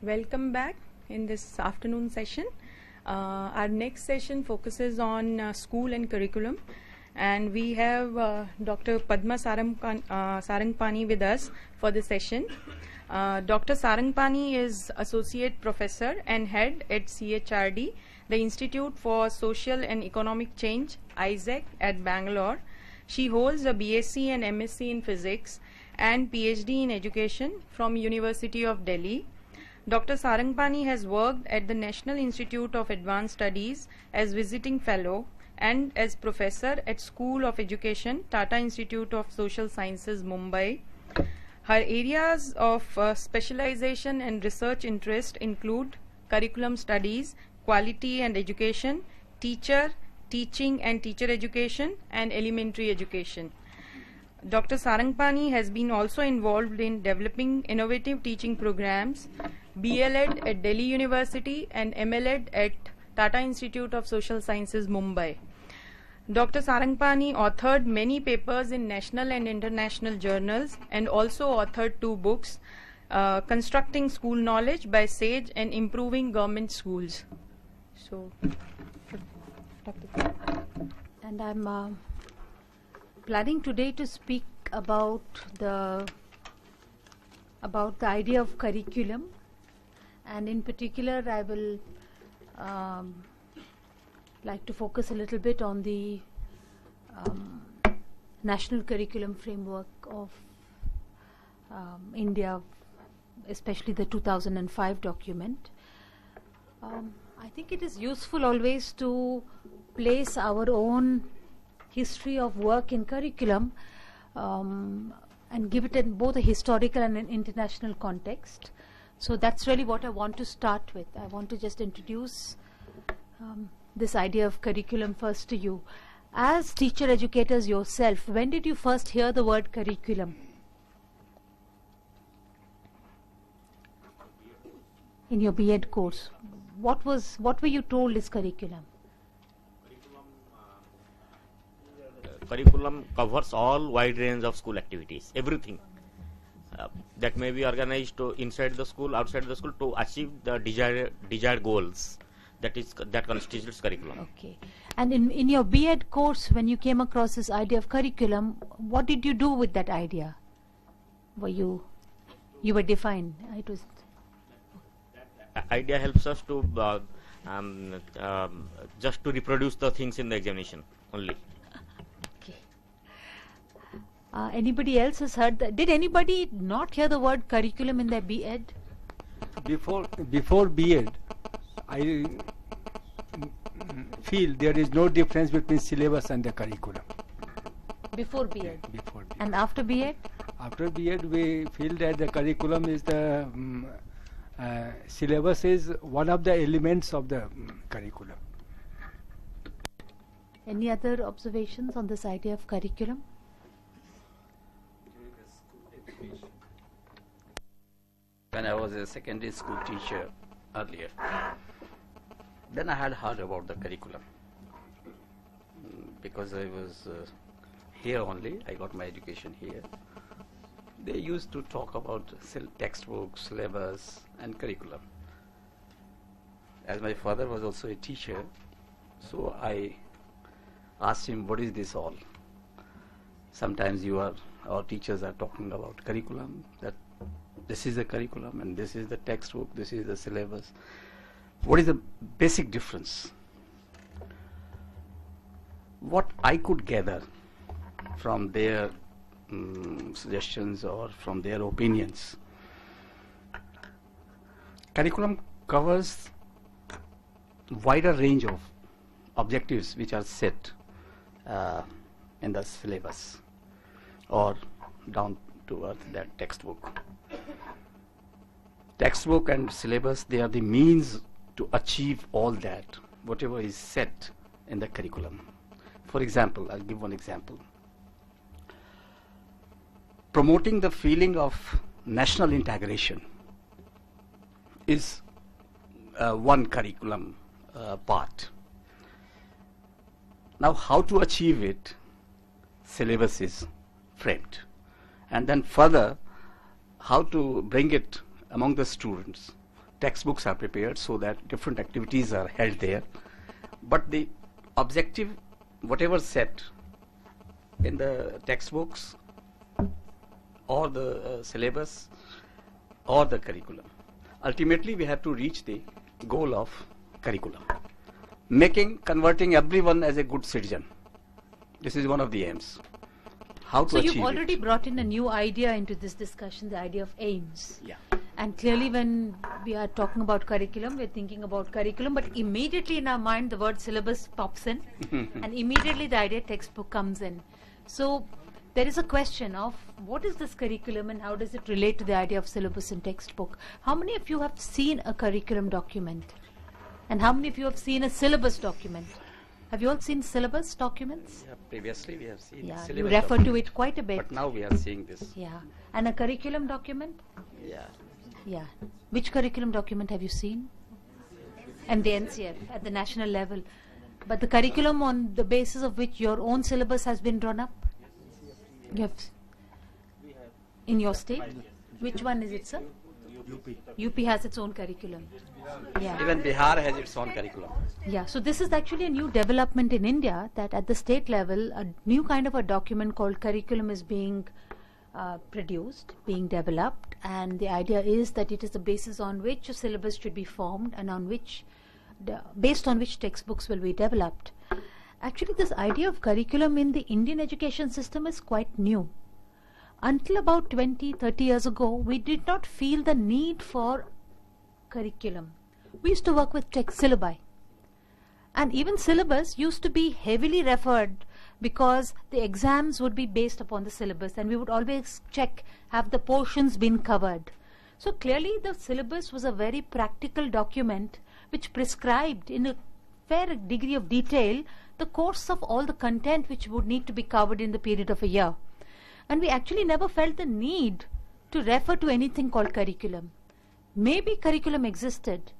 Welcome back in this afternoon session. Our next session focuses on school and curriculum, and we have Dr. Padma Sarangpani with us for the session. Dr. Sarangpani is Associate Professor and Head at CHRD, the Institute for Social and Economic Change, ISEC, at Bangalore. She holds a BSc and MSc in Physics and PhD in Education from University of Delhi. Dr. Sarangpani has worked at the National Institute of Advanced Studies as visiting fellow and as professor at School of Education, Tata Institute of Social Sciences, Mumbai. Her areas of specialization and research interest include curriculum studies, quality and education, teaching and teacher education, and elementary education. Dr. Sarangpani has been also involved in developing innovative teaching programs, BLEd at Delhi University and MLEd at Tata Institute of Social Sciences, Mumbai. Dr. Sarangpani authored many papers in national and international journals and also authored 2 books, Constructing School Knowledge by SAGE and Improving Government Schools. So, and I'm planning today to speak about the idea of curriculum, and in particular I will like to focus a little bit on the national curriculum framework of India, especially the 2005 document. I think it is useful always to place our own history of work in curriculum and give it in both a historical and an international context. So that's really what I want to start with. I want to just introduce this idea of curriculum first to you. As teacher educators yourself, when did you first hear the word curriculum? In your B.Ed course. What were you told is curriculum? Curriculum covers all wide range of school activities, everything that may be organized to inside the school, outside the school, to achieve the desired goals. That constitutes curriculum. Okay. And in your B.Ed course, when you came across this idea of curriculum, what did you do with that idea? You were defined. It was. Idea helps us to just to reproduce the things in the examination only. Okay. Anybody else has heard that? Did anybody not hear the word curriculum in their B.Ed? Before B.Ed, I feel there is no difference between syllabus and the curriculum. Before B.Ed? Before B.Ed. And after B.Ed? After B.Ed, we feel that the curriculum is the syllabus is one of the elements of the curriculum. Any other observations on this idea of curriculum? When I was a secondary school teacher earlier, then I had heard about the curriculum. Because I was here only, I got my education here. They used to talk about textbooks, syllabus and curriculum. As my father was also a teacher, so I asked him, what is this all? Sometimes our teachers are talking about curriculum, that this is the curriculum and this is the textbook, this is the syllabus. What is the basic difference? What I could gather from their suggestions or from their opinions, curriculum covers wider range of objectives which are set in the syllabus or down to earth that textbook. Textbook and syllabus, they are the means to achieve all that, whatever is set in the curriculum. For example, I'll give one example. Promoting the feeling of national integration is one curriculum part. Now, how to achieve it, syllabus is framed. And then further, how to bring it among the students textbooks are prepared so that different activities are held there. But the objective, whatever set in the textbooks or the syllabus or the curriculum, ultimately we have to reach the goal of curriculum, converting everyone as a good citizen. This is one of the aims. How to So achieve you've already it. brought in a new idea into this discussion, the idea of aims. Yeah. And clearly when we are talking about curriculum, we're thinking about curriculum, but immediately in our mind the word syllabus pops in and immediately the idea textbook comes in. So there is a question of what is this curriculum and how does it relate to the idea of syllabus and textbook? How many of you have seen a curriculum document? And how many of you have seen a syllabus document? Have you all seen syllabus documents? Yeah, previously we have seen Yeah, you syllabus refer to document, it quite a bit. but now we are seeing this. Yeah. And a curriculum document? Yeah. Yeah. Which curriculum document have you seen? And the NCF at the national level. But the curriculum on the basis of which your own syllabus has been drawn up? You have in your state? Which one is it, sir? UP has its own curriculum. Yeah. Even Bihar has its own curriculum. Yeah, so this is actually a new development in India, that at the state level, a new kind of a document called curriculum is being produced, being developed, and the idea is that it is the basis on which a syllabus should be formed and on which, based on which textbooks will be developed. Actually, this idea of curriculum in the Indian education system is quite new. Until about 20-30 years ago, we did not feel the need for curriculum. We used to work with text syllabi. And even syllabus used to be heavily referred because the exams would be based upon the syllabus and we would always check, have the portions been covered. So clearly the syllabus was a very practical document which prescribed in a fair degree of detail the course of all the content which would need to be covered in the period of a year. And we actually never felt the need to refer to anything called curriculum. Maybe curriculum existed,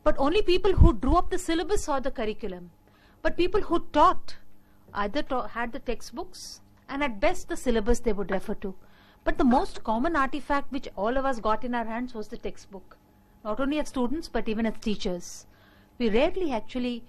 but only people who drew up the syllabus saw the curriculum. But people who taught either had the textbooks and at best the syllabus they would refer to. But the most common artifact which all of us got in our hands was the textbook. Not only as students but even as teachers. We rarely actually,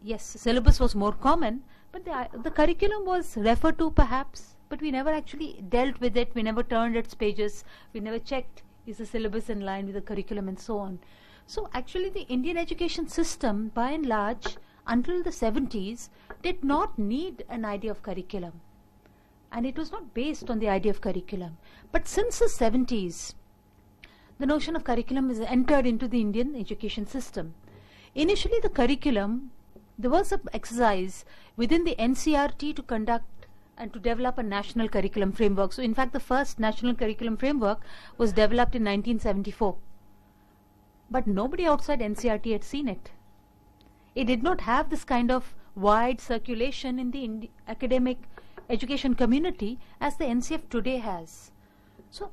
yes, syllabus was more common, but the curriculum was referred to perhaps, but we never actually dealt with it, we never turned its pages, we never checked is the syllabus in line with the curriculum and so on. So actually the Indian education system by and large until the 70s did not need an idea of curriculum. And it was not based on the idea of curriculum. But since the 70s, the notion of curriculum is entered into the Indian education system. Initially the curriculum, there was an exercise within the NCRT to conduct and to develop a national curriculum framework. So in fact the first national curriculum framework was developed in 1974. But nobody outside NCRT had seen it. It did not have this kind of wide circulation in the academic education community as the NCF today has. So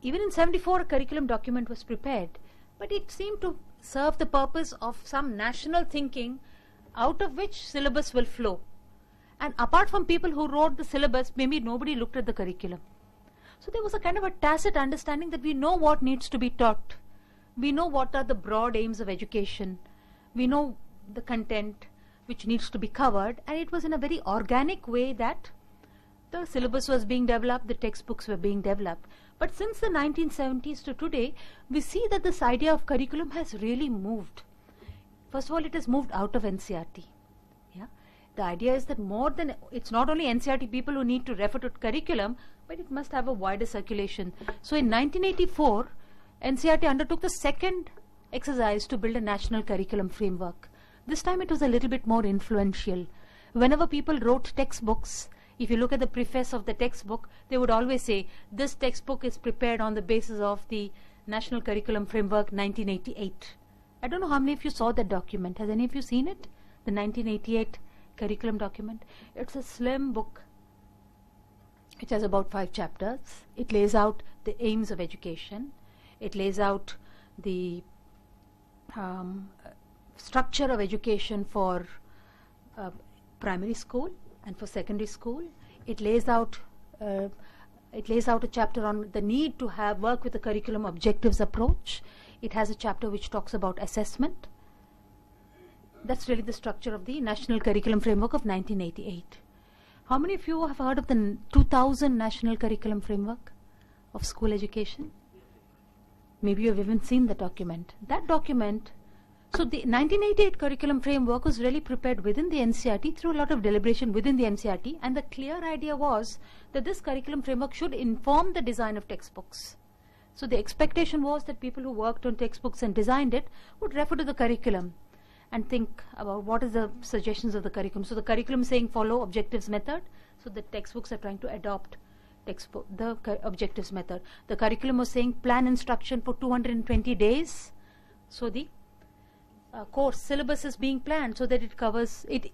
even in 74 a curriculum document was prepared, but it seemed to serve the purpose of some national thinking out of which syllabus will flow. And apart from people who wrote the syllabus, maybe nobody looked at the curriculum. So there was a kind of a tacit understanding that we know what needs to be taught. We know what are the broad aims of education. We know the content which needs to be covered, and it was in a very organic way that the syllabus was being developed, the textbooks were being developed. But since the 1970s to today, we see that this idea of curriculum has really moved. First of all, it has moved out of NCRT. Yeah? The idea is that more than, it's not only NCRT people who need to refer to curriculum, but it must have a wider circulation. So in 1984, NCRT undertook the second exercise to build a national curriculum framework. This time it was a little bit more influential. Whenever people wrote textbooks, if you look at the preface of the textbook, they would always say, this textbook is prepared on the basis of the National Curriculum Framework 1988. I don't know how many of you saw that document. Has any of you seen it? The 1988 curriculum document. It's a slim book. It has about 5 chapters. It lays out the aims of education. It lays out the structure of education for primary school and for secondary school. It lays out a chapter on the need to work with the curriculum objectives approach. It has a chapter which talks about assessment. That's really the structure of the National Curriculum Framework of 1988. How many of you have heard of the 2000 National Curriculum Framework of School Education? Maybe you have even seen the document. That document, so the 1988 Curriculum Framework was really prepared within the NCERT through a lot of deliberation within the NCERT, and the clear idea was that this curriculum framework should inform the design of textbooks. So the expectation was that people who worked on textbooks and designed it would refer to the curriculum and think about what is the suggestions of the curriculum. So the curriculum is saying follow objectives method. So the textbooks are trying to adopt the objectives method. The curriculum was saying plan instruction for 220 days. So the course syllabus is being planned so that it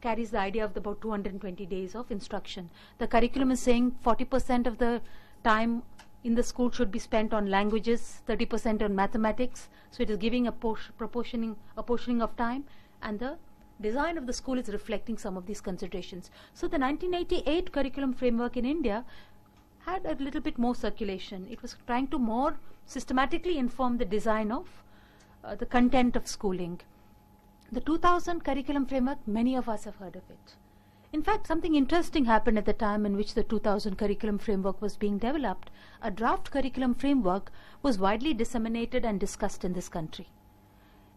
carries the idea of about 220 days of instruction. The curriculum is saying 40% of the time in the school should be spent on languages, 30% on mathematics. So it is giving a portioning of time, and the design of the school is reflecting some of these considerations. So the 1988 curriculum framework in India had a little bit more circulation. It was trying to more systematically inform the design of the content of schooling. The 2000 curriculum framework, many of us have heard of it. In fact, something interesting happened at the time in which the 2000 curriculum framework was being developed. A draft curriculum framework was widely disseminated and discussed in this country.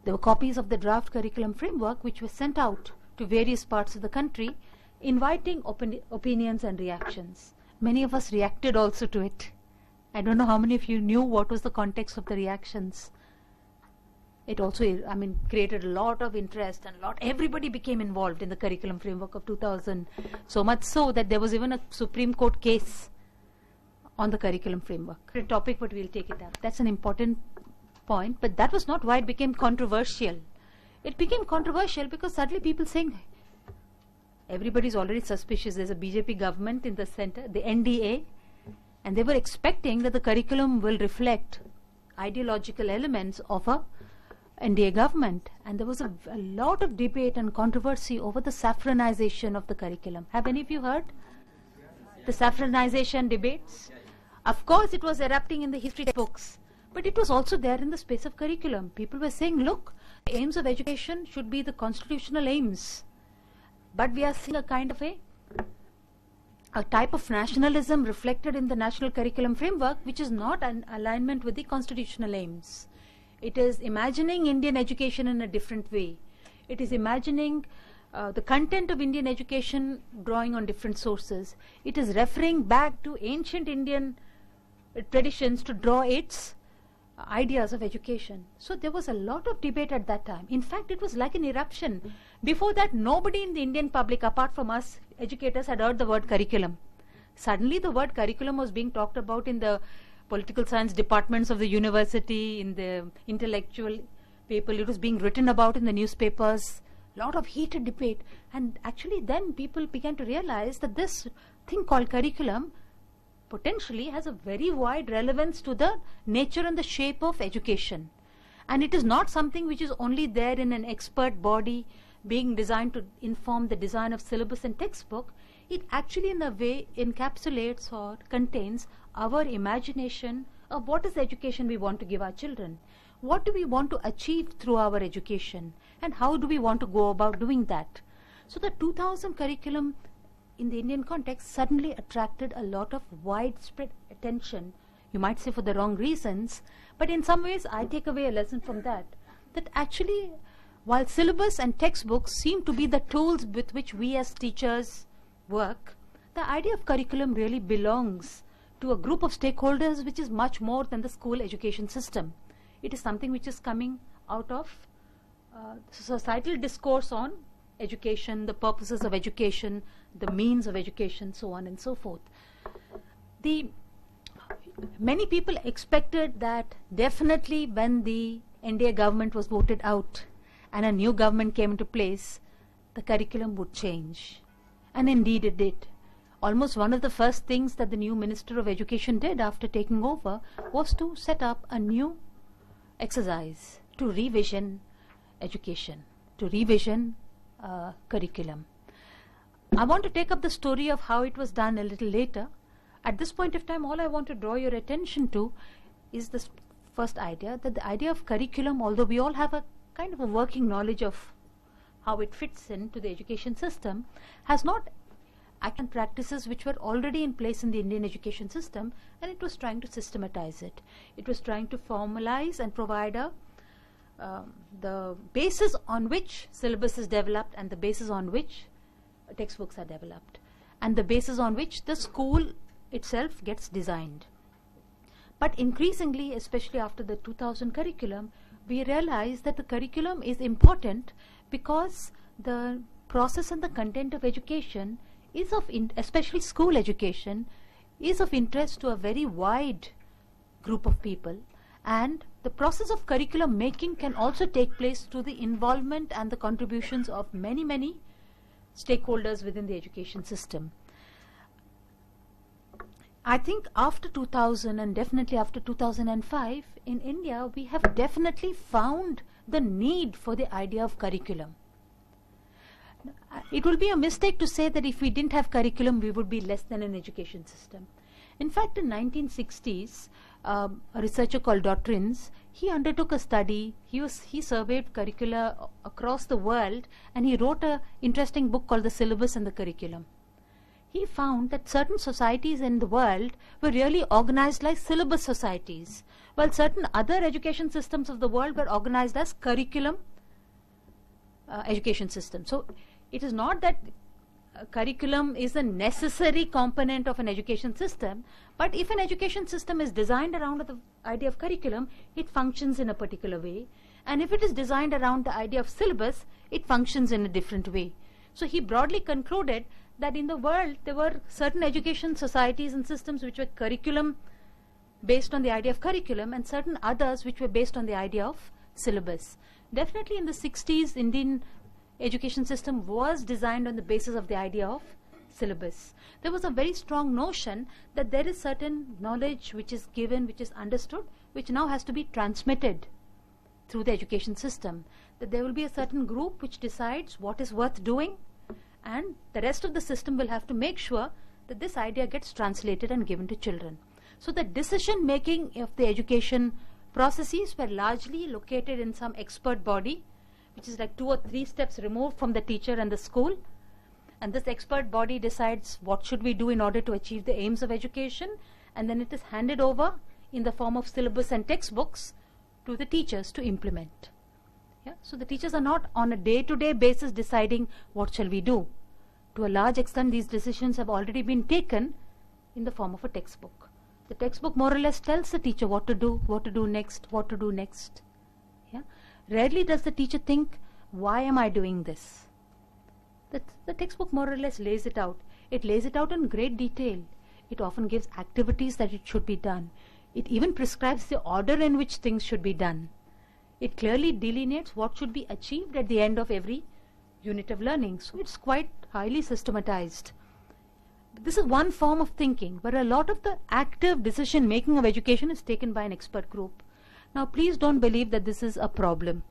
There were copies of the draft curriculum framework which were sent out to various parts of the country, inviting opinions and reactions. Many of us reacted also to it. I don't know how many of you knew what was the context of the reactions. It also, created a lot of interest, and everybody became involved in the curriculum framework of 2000. So much so that there was even a Supreme Court case on the curriculum framework. A topic, but we'll take it up. That's an important point, but that was not why it became controversial. It became controversial because suddenly people saying, everybody's already suspicious. There's a BJP government in the center, the NDA, and they were expecting that the curriculum will reflect ideological elements of a NDA government, and there was a lot of debate and controversy over the saffronization of the curriculum. Have any of you heard the saffronization debates? Of course, it was erupting in the history books, but it was also there in the space of curriculum. People were saying, look, the aims of education should be the constitutional aims, but we are seeing a kind of a type of nationalism reflected in the national curriculum framework, which is not an alignment with the constitutional aims. It is imagining Indian education in a different way. It is imagining the content of Indian education drawing on different sources. It is referring back to ancient Indian traditions to draw its ideas of education. So there was a lot of debate at that time. In fact, it was like an eruption. Before that, nobody in the Indian public, apart from us educators, had heard the word curriculum. Suddenly the word curriculum was being talked about in the political science departments of the university, in the intellectual people. It was being written about in the newspapers. A lot of heated debate. And actually then people began to realize that this thing called curriculum potentially has a very wide relevance to the nature and the shape of education. And it is not something which is only there in an expert body being designed to inform the design of syllabus and textbook. It actually in a way encapsulates or contains our imagination of what is the education we want to give our children. What do we want to achieve through our education, and how do we want to go about doing that? So the 2000 curriculum in the Indian context suddenly attracted a lot of widespread attention. You might say for the wrong reasons, but in some ways I take away a lesson from that actually while syllabus and textbooks seem to be the tools with which we as teachers work, the idea of curriculum really belongs to a group of stakeholders which is much more than the school education system. It is something which is coming out of societal discourse on education, the purposes of education, the means of education, so on and so forth. Many people expected that definitely when the NDA government was voted out and a new government came into place, the curriculum would change. And indeed it did. Almost one of the first things that the new Minister of Education did after taking over was to set up a new exercise to revision education, to revision curriculum. I want to take up the story of how it was done a little later. At this point of time, all I want to draw your attention to is the first idea, that the idea of curriculum, although we all have a kind of a working knowledge of how it fits into the education system, has not acted practices which were already in place in the Indian education system, and it was trying to systematize it. It was trying to formalize and provide the basis on which syllabus is developed, and the basis on which textbooks are developed, and the basis on which the school itself gets designed. But increasingly, especially after the 2000 curriculum, we realize that the curriculum is important because the process and the content of education is of, especially school education, is of interest to a very wide group of people, and the process of curriculum making can also take place through the involvement and the contributions of many, many stakeholders within the education system. I think after 2000 and definitely after 2005, in India, we have definitely found the need for the idea of curriculum. It will be a mistake to say that if we didn't have curriculum, we would be less than an education system. In fact, in 1960s, a researcher called Dotrins, he undertook a study. He surveyed curricula across the world, and he wrote an interesting book called The Syllabus and the Curriculum. He found that certain societies in the world were really organized like syllabus societies, while certain other education systems of the world were organized as curriculum education systems. So it is not that curriculum is a necessary component of an education system, but if an education system is designed around the idea of curriculum, it functions in a particular way, and if it is designed around the idea of syllabus, it functions in a different way. So he broadly concluded that in the world there were certain education societies and systems which were curriculum based on the idea of curriculum, and certain others which were based on the idea of syllabus. Definitely in the 60s, Indian education system was designed on the basis of the idea of syllabus. There was a very strong notion that there is certain knowledge which is given, which is understood, which now has to be transmitted through the education system. That there will be a certain group which decides what is worth doing, and the rest of the system will have to make sure that this idea gets translated and given to children. So the decision making of the education processes were largely located in some expert body, which is like 2 or 3 steps removed from the teacher and the school. And this expert body decides what should we do in order to achieve the aims of education, and then it is handed over in the form of syllabus and textbooks to the teachers to implement. Yeah? So the teachers are not on a day-to-day basis deciding what shall we do. To a large extent, these decisions have already been taken in the form of a textbook. The textbook more or less tells the teacher what to do next, what to do next. Yeah? Rarely does the teacher think, why am I doing this? The textbook more or less lays it out. It lays it out in great detail. It often gives activities that it should be done. It even prescribes the order in which things should be done. It clearly delineates what should be achieved at the end of every unit of learning. So it's quite highly systematized. This is one form of thinking, where a lot of the active decision making of education is taken by an expert group. Now please don't believe that this is a problem.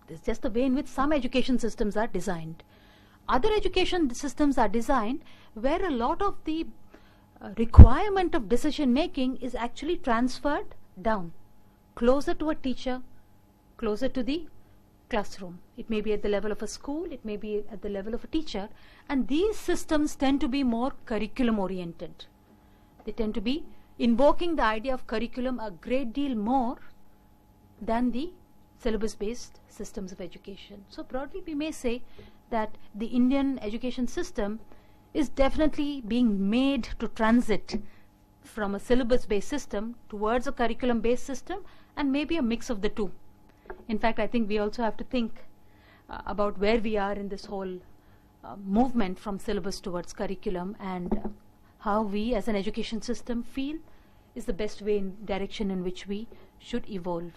This is just the way in which some education systems are designed. Other education systems are designed where a lot of the requirement of decision making is actually transferred down, closer to a teacher, closer to the classroom. It may be at the level of a school, it may be at the level of a teacher, and these systems tend to be more curriculum oriented. They tend to be invoking the idea of curriculum a great deal more than the syllabus based systems of education. So broadly we may say that the Indian education system is definitely being made to transit from a syllabus based system towards a curriculum based system, and maybe a mix of the two. In fact, I think we also have to think about where we are in this whole movement from syllabus towards curriculum, and how we as an education system feel is the best way in direction in which we should evolve.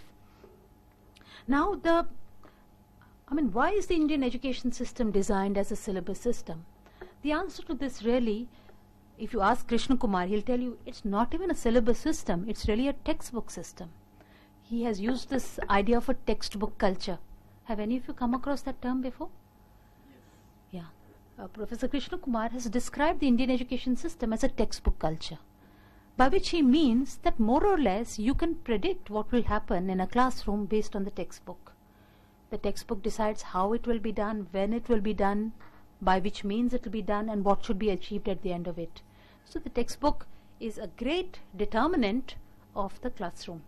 Now why is the Indian education system designed as a syllabus system? The answer to this really, if you ask Krishna Kumar, he'll tell you it's not even a syllabus system, it's really a textbook system. He has used this idea of a textbook culture. Have any of you come across that term before? Yes. Yeah. Professor Krishna Kumar has described the Indian education system as a textbook culture. by which he means that more or less you can predict what will happen in a classroom based on the textbook. The textbook decides how it will be done, when it will be done, by which means it will be done, and what should be achieved at the end of it. So the textbook is a great determinant of the classroom,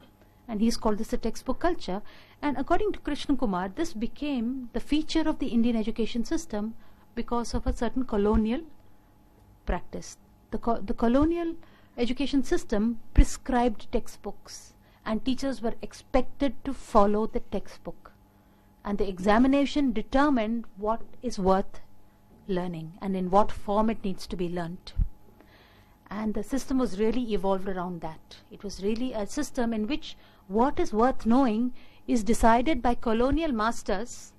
and he's called this a textbook culture. And according to Krishna Kumar, this became the feature of the Indian education system because of a certain colonial practice. The colonial education system prescribed textbooks, and teachers were expected to follow the textbook, and the examination determined what is worth learning and in what form it needs to be learnt. And the system was really evolved around that. It was really a system in which what is worth knowing is decided by colonial masters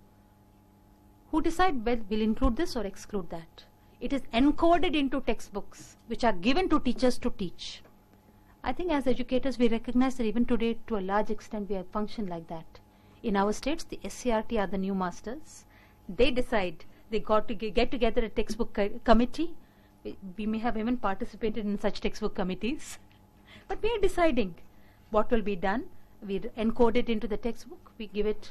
who decide, well, we'll include this or exclude that. It is encoded into textbooks which are given to teachers to teach. I think as educators we recognize that even today to a large extent we have functioned like that. In our states, the SCRT are the new masters. They decide. They got to get together a textbook committee. We may have even participated in such textbook committees. But we are deciding what will be done. We encode it into the textbook. We give it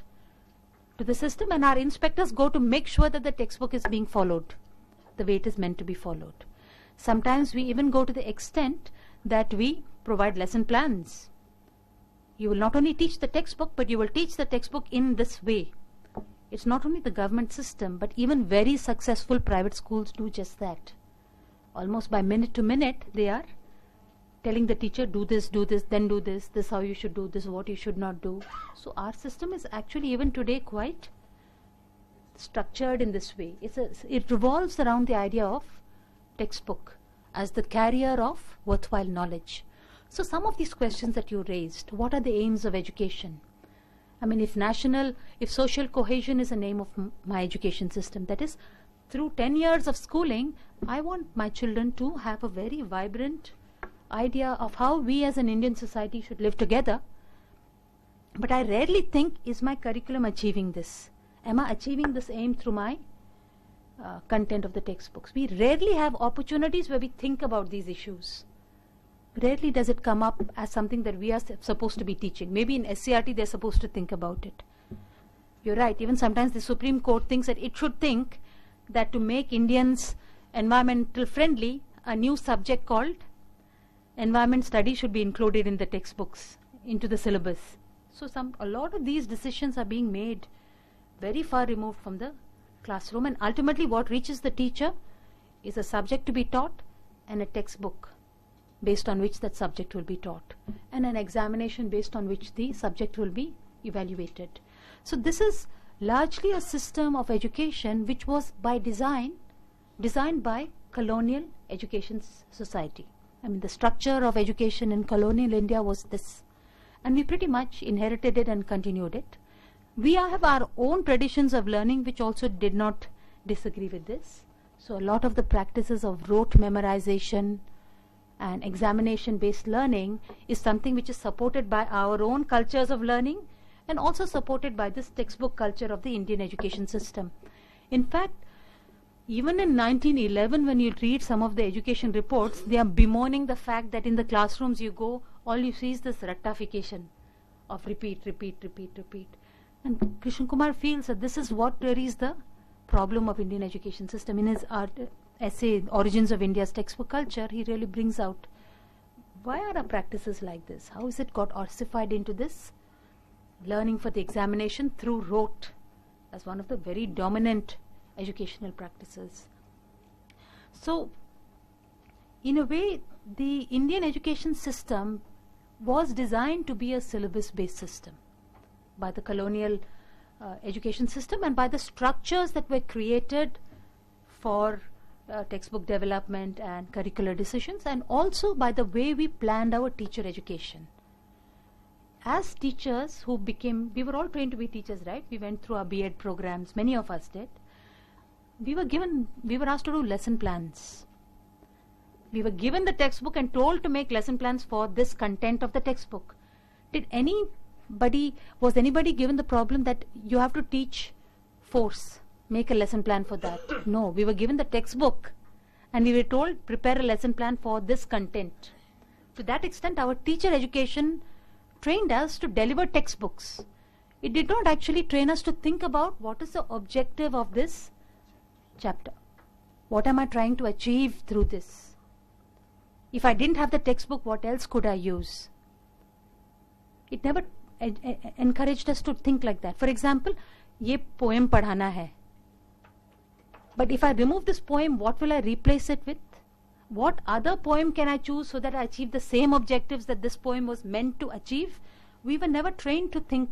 to the system, and our inspectors go to make sure that the textbook is being followed the way it is meant to be followed. Sometimes we even go to the extent that we provide lesson plans. You will not only teach the textbook, but you will teach the textbook in this way. It's not only the government system, but even very successful private schools do just that. Almost by minute to minute, they are telling the teacher, do this, then do this is how you should do, this is what you should not do. So our system is actually even today quite structured in this way. It revolves around the idea of textbook as the carrier of worthwhile knowledge. So some of these questions that you raised, what are the aims of education? I mean, if social cohesion is the aim of my education system, that is, through 10 years of schooling, I want my children to have a very vibrant idea of how we as an Indian society should live together. But I rarely think, is my curriculum achieving this? Am I achieving this aim through my content of the textbooks? We rarely have opportunities where we think about these issues. Rarely does it come up as something that we are supposed to be teaching. Maybe in SCRT they're supposed to think about it. You're right, even sometimes the Supreme Court thinks that it should think that to make Indians environmental friendly, a new subject called environment study should be included in the textbooks, into the syllabus. So a lot of these decisions are being made very far removed from the classroom, and ultimately what reaches the teacher is a subject to be taught and a textbook based on which that subject will be taught, and an examination based on which the subject will be evaluated. So this is largely a system of education which was by designed by colonial education society. I mean, the structure of education in colonial India was this, and we pretty much inherited it and continued it. We have our own traditions of learning which also did not disagree with this. So a lot of the practices of rote memorization and examination based learning is something which is supported by our own cultures of learning and also supported by this textbook culture of the Indian education system. In fact, even in 1911, when you read some of the education reports, they are bemoaning the fact that in the classrooms you go, all you see is this rectification of repeat. And Krishna Kumar feels that this is what really is the problem of Indian education system. In his essay, Origins of India's Textbook Culture, he really brings out, why are our practices like this? How is it got ossified into this learning for the examination through rote as one of the very dominant educational practices? So, in a way, the Indian education system was designed to be a syllabus-based system by the colonial education system and by the structures that were created for textbook development and curricular decisions, and also by the way we planned our teacher education. As teachers we were all trained to be teachers, right? We went through our B.Ed programs, many of us did. We were asked to do lesson plans. We were given the textbook and told to make lesson plans for this content of the textbook. Was anybody given the problem that you have to teach force, make a lesson plan for that? No, we were given the textbook and we were told prepare a lesson plan for this content. To that extent, our teacher education trained us to deliver textbooks. It did not actually train us to think about what is the objective of this chapter. What am I trying to achieve through this? If I didn't have the textbook, what else could I use? It never encouraged us to think like that. For example, ये poem पढ़ाना है. But if I remove this poem, what will I replace it with? What other poem can I choose so that I achieve the same objectives that this poem was meant to achieve? We were never trained to think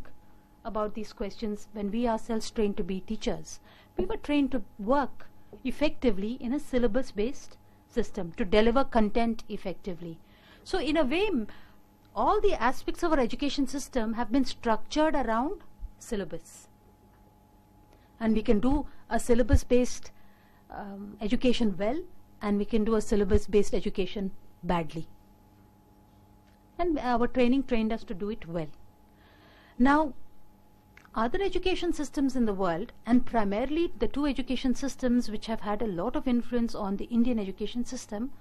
about these questions when we ourselves trained to be teachers. We were trained to work effectively in a syllabus-based system, to deliver content effectively. So in a way, all the aspects of our education system have been structured around syllabus. And we can do a syllabus-based education well, and we can do a syllabus-based education badly. And our training trained us to do it well. Now, other education systems in the world, and primarily the two education systems which have had a lot of influence on the Indian education system,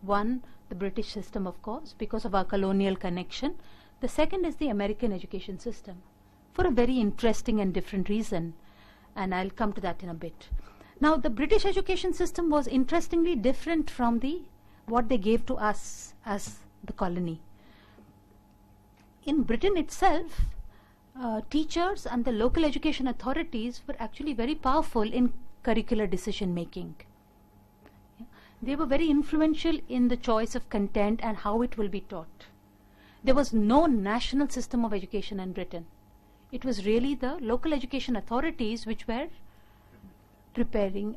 one, the British system, of course, because of our colonial connection. The second is the American education system, for a very interesting and different reason, and I'll come to that in a bit. Now, the British education system was interestingly different from what they gave to us as the colony. In Britain itself, teachers and the local education authorities were actually very powerful in curricular decision making. They were very influential in the choice of content and how it will be taught. There was no national system of education in Britain. It was really the local education authorities which were preparing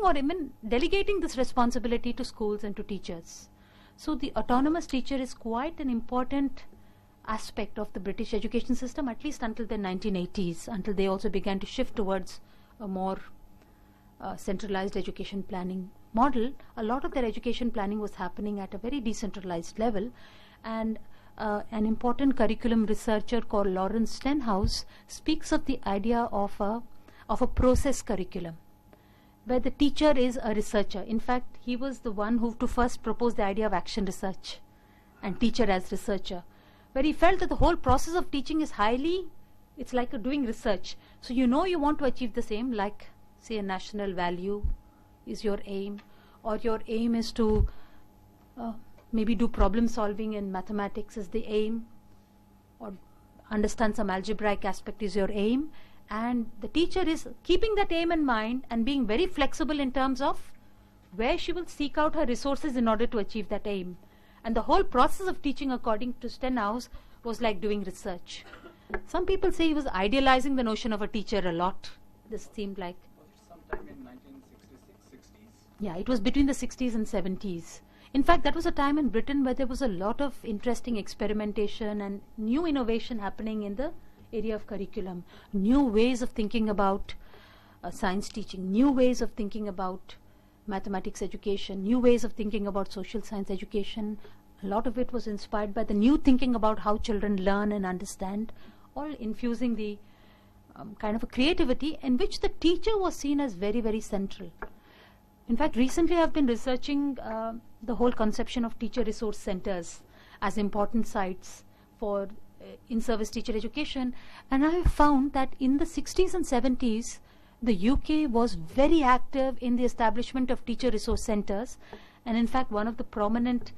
or even delegating this responsibility to schools and to teachers. So the autonomous teacher is quite an important aspect of the British education system, at least until the 1980s, until they also began to shift towards a more centralized education planning model. A lot of their education planning was happening at a very decentralized level, and an important curriculum researcher called Lawrence Stenhouse speaks of the idea of a process curriculum, where the teacher is a researcher. In fact, he was the one who to first propose the idea of action research and teacher as researcher, where he felt that the whole process of teaching is it's like doing research. So you want to achieve the same, like say a national value is your aim, or your aim is to maybe do problem solving in mathematics is the aim, or understand some algebraic aspect is your aim, and the teacher is keeping that aim in mind and being very flexible in terms of where she will seek out her resources in order to achieve that aim. And the whole process of teaching, according to Stenhouse, was like doing research. Some people say he was idealizing the notion of a teacher a lot. This seemed like... Sometime in 1966, 60s? Yeah, it was between the 60s and 70s. In fact, that was a time in Britain where there was a lot of interesting experimentation and new innovation happening in the area of curriculum. New ways of thinking about science teaching, new ways of thinking about mathematics education, new ways of thinking about social science education. A lot of it was inspired by the new thinking about how children learn and understand, all infusing the kind of a creativity in which the teacher was seen as very, very central. In fact, recently I've been researching the whole conception of teacher resource centers as important sites for in-service teacher education, and I have found that in the 60s and 70s, the UK was very active in the establishment of teacher resource centers, and in fact one of the prominent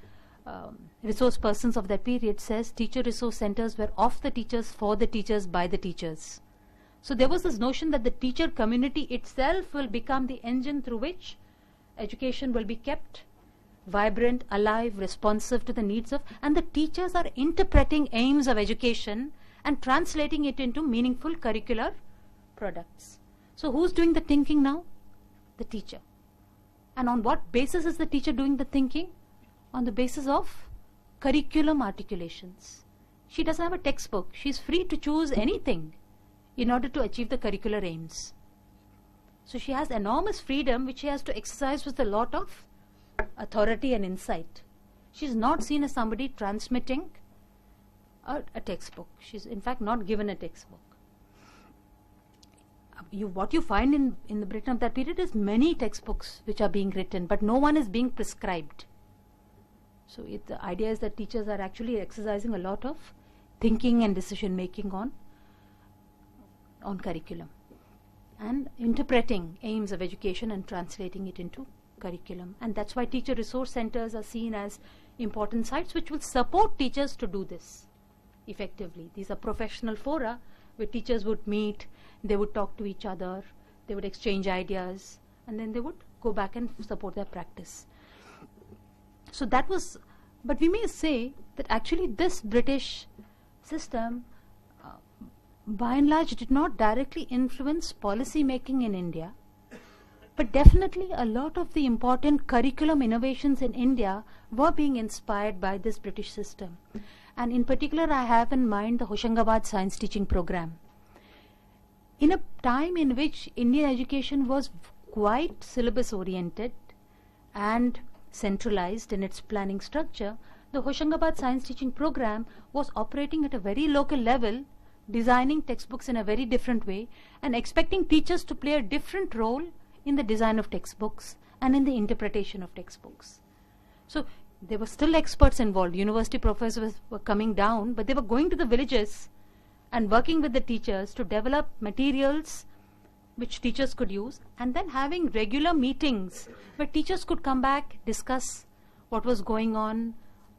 resource persons of that period says teacher resource centers were of the teachers, for the teachers, by the teachers. So there was this notion that the teacher community itself will become the engine through which education will be kept vibrant, alive, responsive to the needs of, and the teachers are interpreting aims of education and translating it into meaningful curricular products. So who's doing the thinking now? The teacher. And on what basis is the teacher doing the thinking? On the basis of curriculum articulations. She doesn't have a textbook. She's free to choose anything in order to achieve the curricular aims. So she has enormous freedom which she has to exercise with a lot of authority and insight. She's not seen as somebody transmitting a textbook. She's in fact not given a textbook. What you find in the Britain of that period is many textbooks which are being written, but no one is being prescribed. So the idea is that teachers are actually exercising a lot of thinking and decision making on curriculum and interpreting aims of education and translating it into curriculum. And that's why teacher resource centers are seen as important sites which will support teachers to do this effectively. These are professional fora where teachers would meet, they would talk to each other, they would exchange ideas, and then they would go back and support their practice. So that was, but we may say that actually this British system by and large did not directly influence policy making in India, but definitely a lot of the important curriculum innovations in India were being inspired by this British system. And in particular, I have in mind the Hoshangabad science teaching program. In a time in which Indian education was quite syllabus oriented and centralized in its planning structure, the Hoshangabad science teaching program was operating at a very local level, designing textbooks in a very different way and expecting teachers to play a different role in the design of textbooks and in the interpretation of textbooks. So there were still experts involved. University professors were coming down, but they were going to the villages and working with the teachers to develop materials which teachers could use, and then having regular meetings where teachers could come back, discuss what was going on,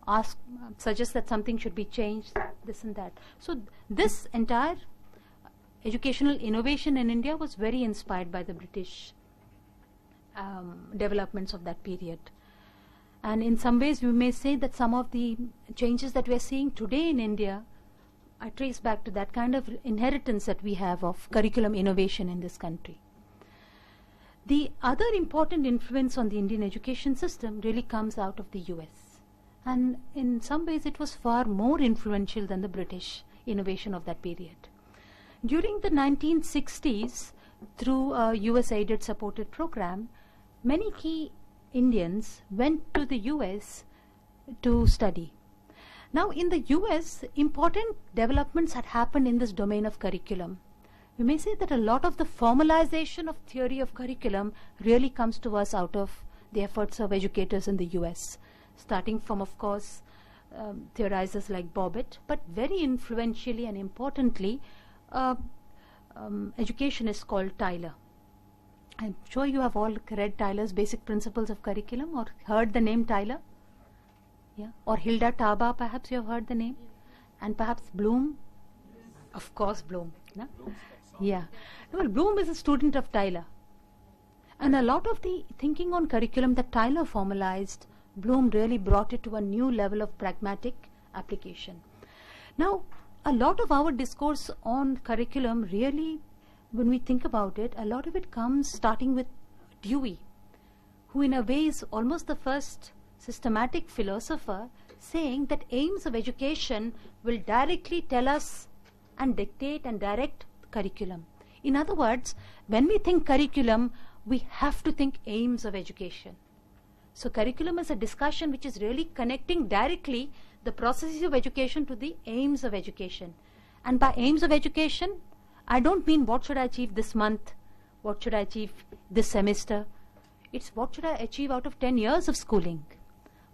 ask, suggest that something should be changed, this and that. So this entire educational innovation in India was very inspired by the British developments of that period. And in some ways we may say that some of the changes that we are seeing today in India I trace back to that kind of inheritance that we have of curriculum innovation in this country. The other important influence on the Indian education system really comes out of the US. And in some ways it was far more influential than the British innovation of that period. During the 1960s, through a US-aided supported program, many key Indians went to the US to study. Now in the US, important developments had happened in this domain of curriculum. We may say that a lot of the formalization of theory of curriculum really comes to us out of the efforts of educators in the US, starting from, of course, theorizers like Bobbitt, but very influentially and importantly, educationists called Tyler. I'm sure you have all read Tyler's Basic Principles of Curriculum or heard the name Tyler. Yeah. Or Hilda Taba, perhaps you have heard the name. And perhaps Bloom. Of course, Bloom. No? Yeah. Well, Bloom is a student of Tyler. And a lot of the thinking on curriculum that Tyler formalized, Bloom really brought it to a new level of pragmatic application. Now, a lot of our discourse on curriculum really, when we think about it, a lot of it comes starting with Dewey, who in a way is almost the first systematic philosopher saying that aims of education will directly tell us and dictate and direct curriculum. In other words, when we think curriculum, we have to think aims of education. So curriculum is a discussion which is really connecting directly the processes of education to the aims of education. And by aims of education, I don't mean what should I achieve this month, what should I achieve this semester. It's what should I achieve out of 10 years of schooling.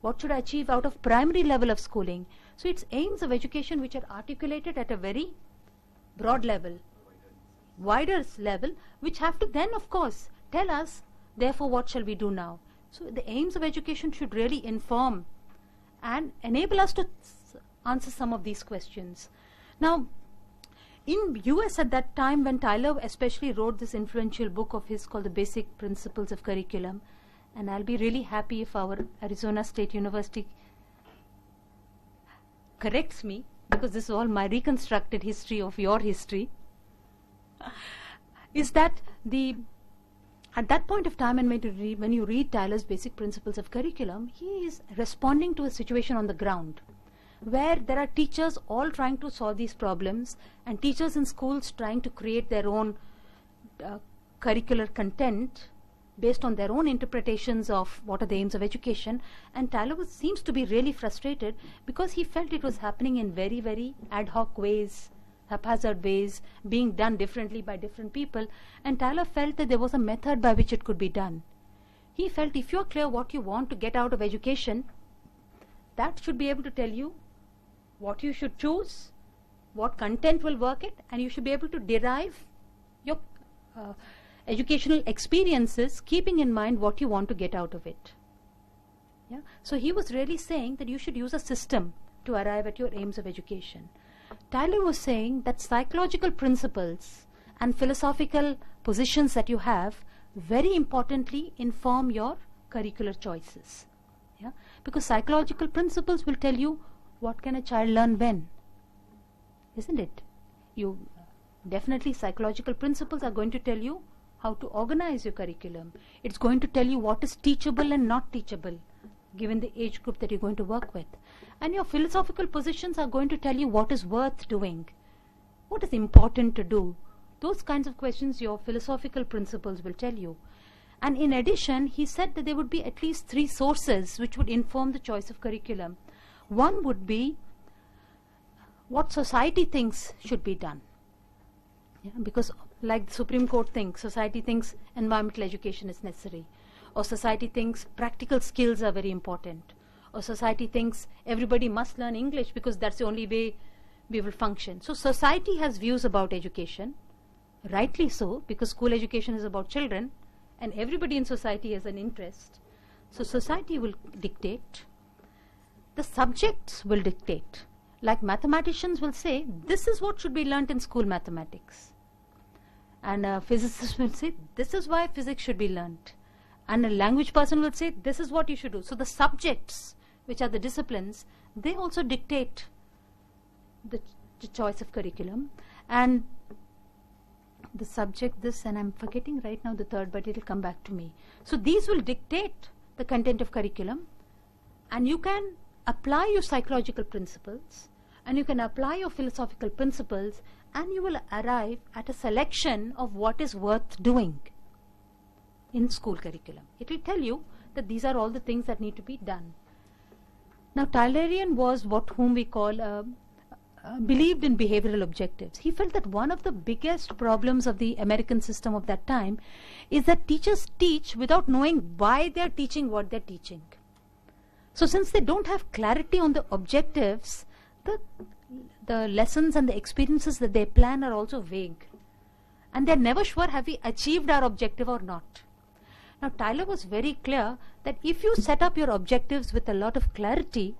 What should I achieve out of primary level of schooling? So it's aims of education which are articulated at a very broad level, wider level, which have to then, of course, tell us, therefore, what shall we do now? So the aims of education should really inform and enable us to answer some of these questions. Now, in US at that time, when Tyler especially wrote this influential book of his called The Basic Principles of Curriculum, and I'll be really happy if our Arizona State University corrects me, because this is all my reconstructed history of your history, is that at that point of time, and when you read Tyler's Basic Principles of Curriculum, he is responding to a situation on the ground where there are teachers all trying to solve these problems and teachers in schools trying to create their own curricular content based on their own interpretations of what are the aims of education. And Tyler seems to be really frustrated because he felt it was happening in very, very ad hoc ways, haphazard ways, being done differently by different people. And Tyler felt that there was a method by which it could be done. He felt if you're clear what you want to get out of education, that should be able to tell you what you should choose, what content will work it, and you should be able to derive your educational experiences keeping in mind what you want to get out of it. Yeah? So he was really saying that you should use a system to arrive at your aims of education. Tyler was saying that psychological principles and philosophical positions that you have very importantly inform your curricular choices. Yeah? Because psychological principles will tell you what can a child learn when, isn't it? You definitely, psychological principles are going to tell you how to organize your curriculum. It's going to tell you what is teachable and not teachable given the age group that you're going to work with. And your philosophical positions are going to tell you what is worth doing, what is important to do. Those kinds of questions your philosophical principles will tell you. And in addition, he said that there would be at least 3 sources which would inform the choice of curriculum. One would be what society thinks should be done. Yeah, because like the Supreme Court thinks, society thinks environmental education is necessary, or society thinks practical skills are very important, or society thinks everybody must learn English because that's the only way we will function. So society has views about education, rightly so, because school education is about children and everybody in society has an interest. So society will dictate. The subjects will dictate. Like mathematicians will say, this is what should be learnt in school mathematics. And a physicist will say, this is why physics should be learnt. And a language person will say, this is what you should do. So the subjects, which are the disciplines, they also dictate the choice of curriculum. And the subject, this, and I'm forgetting right now the third, but it'll come back to me. So these will dictate the content of curriculum, and you can apply your psychological principles, and you can apply your philosophical principles, and you will arrive at a selection of what is worth doing in school curriculum. It will tell you that these are all the things that need to be done. Now, Tylerian was whom we call believed in behavioral objectives. He felt that one of the biggest problems of the American system of that time is that teachers teach without knowing why they're teaching what they're teaching. So since they don't have clarity on the objectives, the lessons and the experiences that they plan are also vague. And they're never sure have we achieved our objective or not. Now Tyler was very clear that if you set up your objectives with a lot of clarity,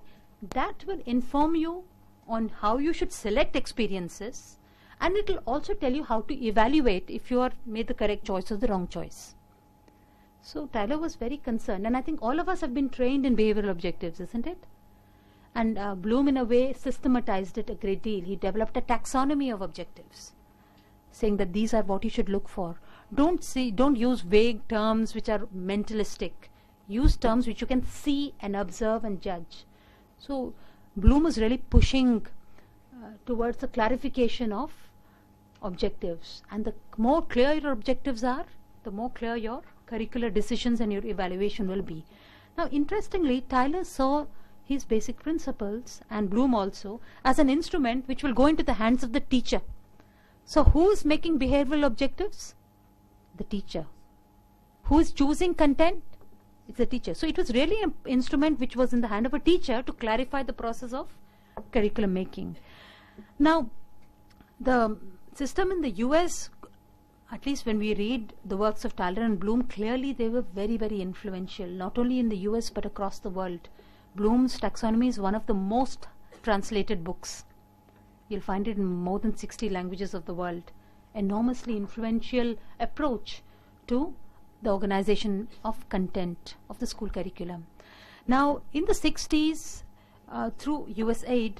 that will inform you on how you should select experiences, and it will also tell you how to evaluate if you are made the correct choice or the wrong choice. So Tyler was very concerned, and I think all of us have been trained in behavioral objectives, isn't it? And Bloom in a way systematized it a great deal. He developed a taxonomy of objectives, saying that these are what you should look for. Don't use vague terms which are mentalistic. Use terms which you can see and observe and judge. So Bloom was really pushing towards the clarification of objectives. And the more clear your objectives are, the more clear your curricular decisions and your evaluation will be. Now, interestingly, Tyler saw his basic principles, and Bloom also, as an instrument which will go into the hands of the teacher. So who is making behavioral objectives? The teacher. Who is choosing content? It's the teacher. So it was really an instrument which was in the hand of a teacher to clarify the process of curriculum making. Now, the system in the US, at least when we read the works of Tyler and Bloom, clearly they were very, very influential, not only in the US but across the world. Bloom's taxonomy is one of the most translated books. You'll find it in more than 60 languages of the world. Enormously influential approach to the organization of content of the school curriculum. Now, in the 60s, through USAID,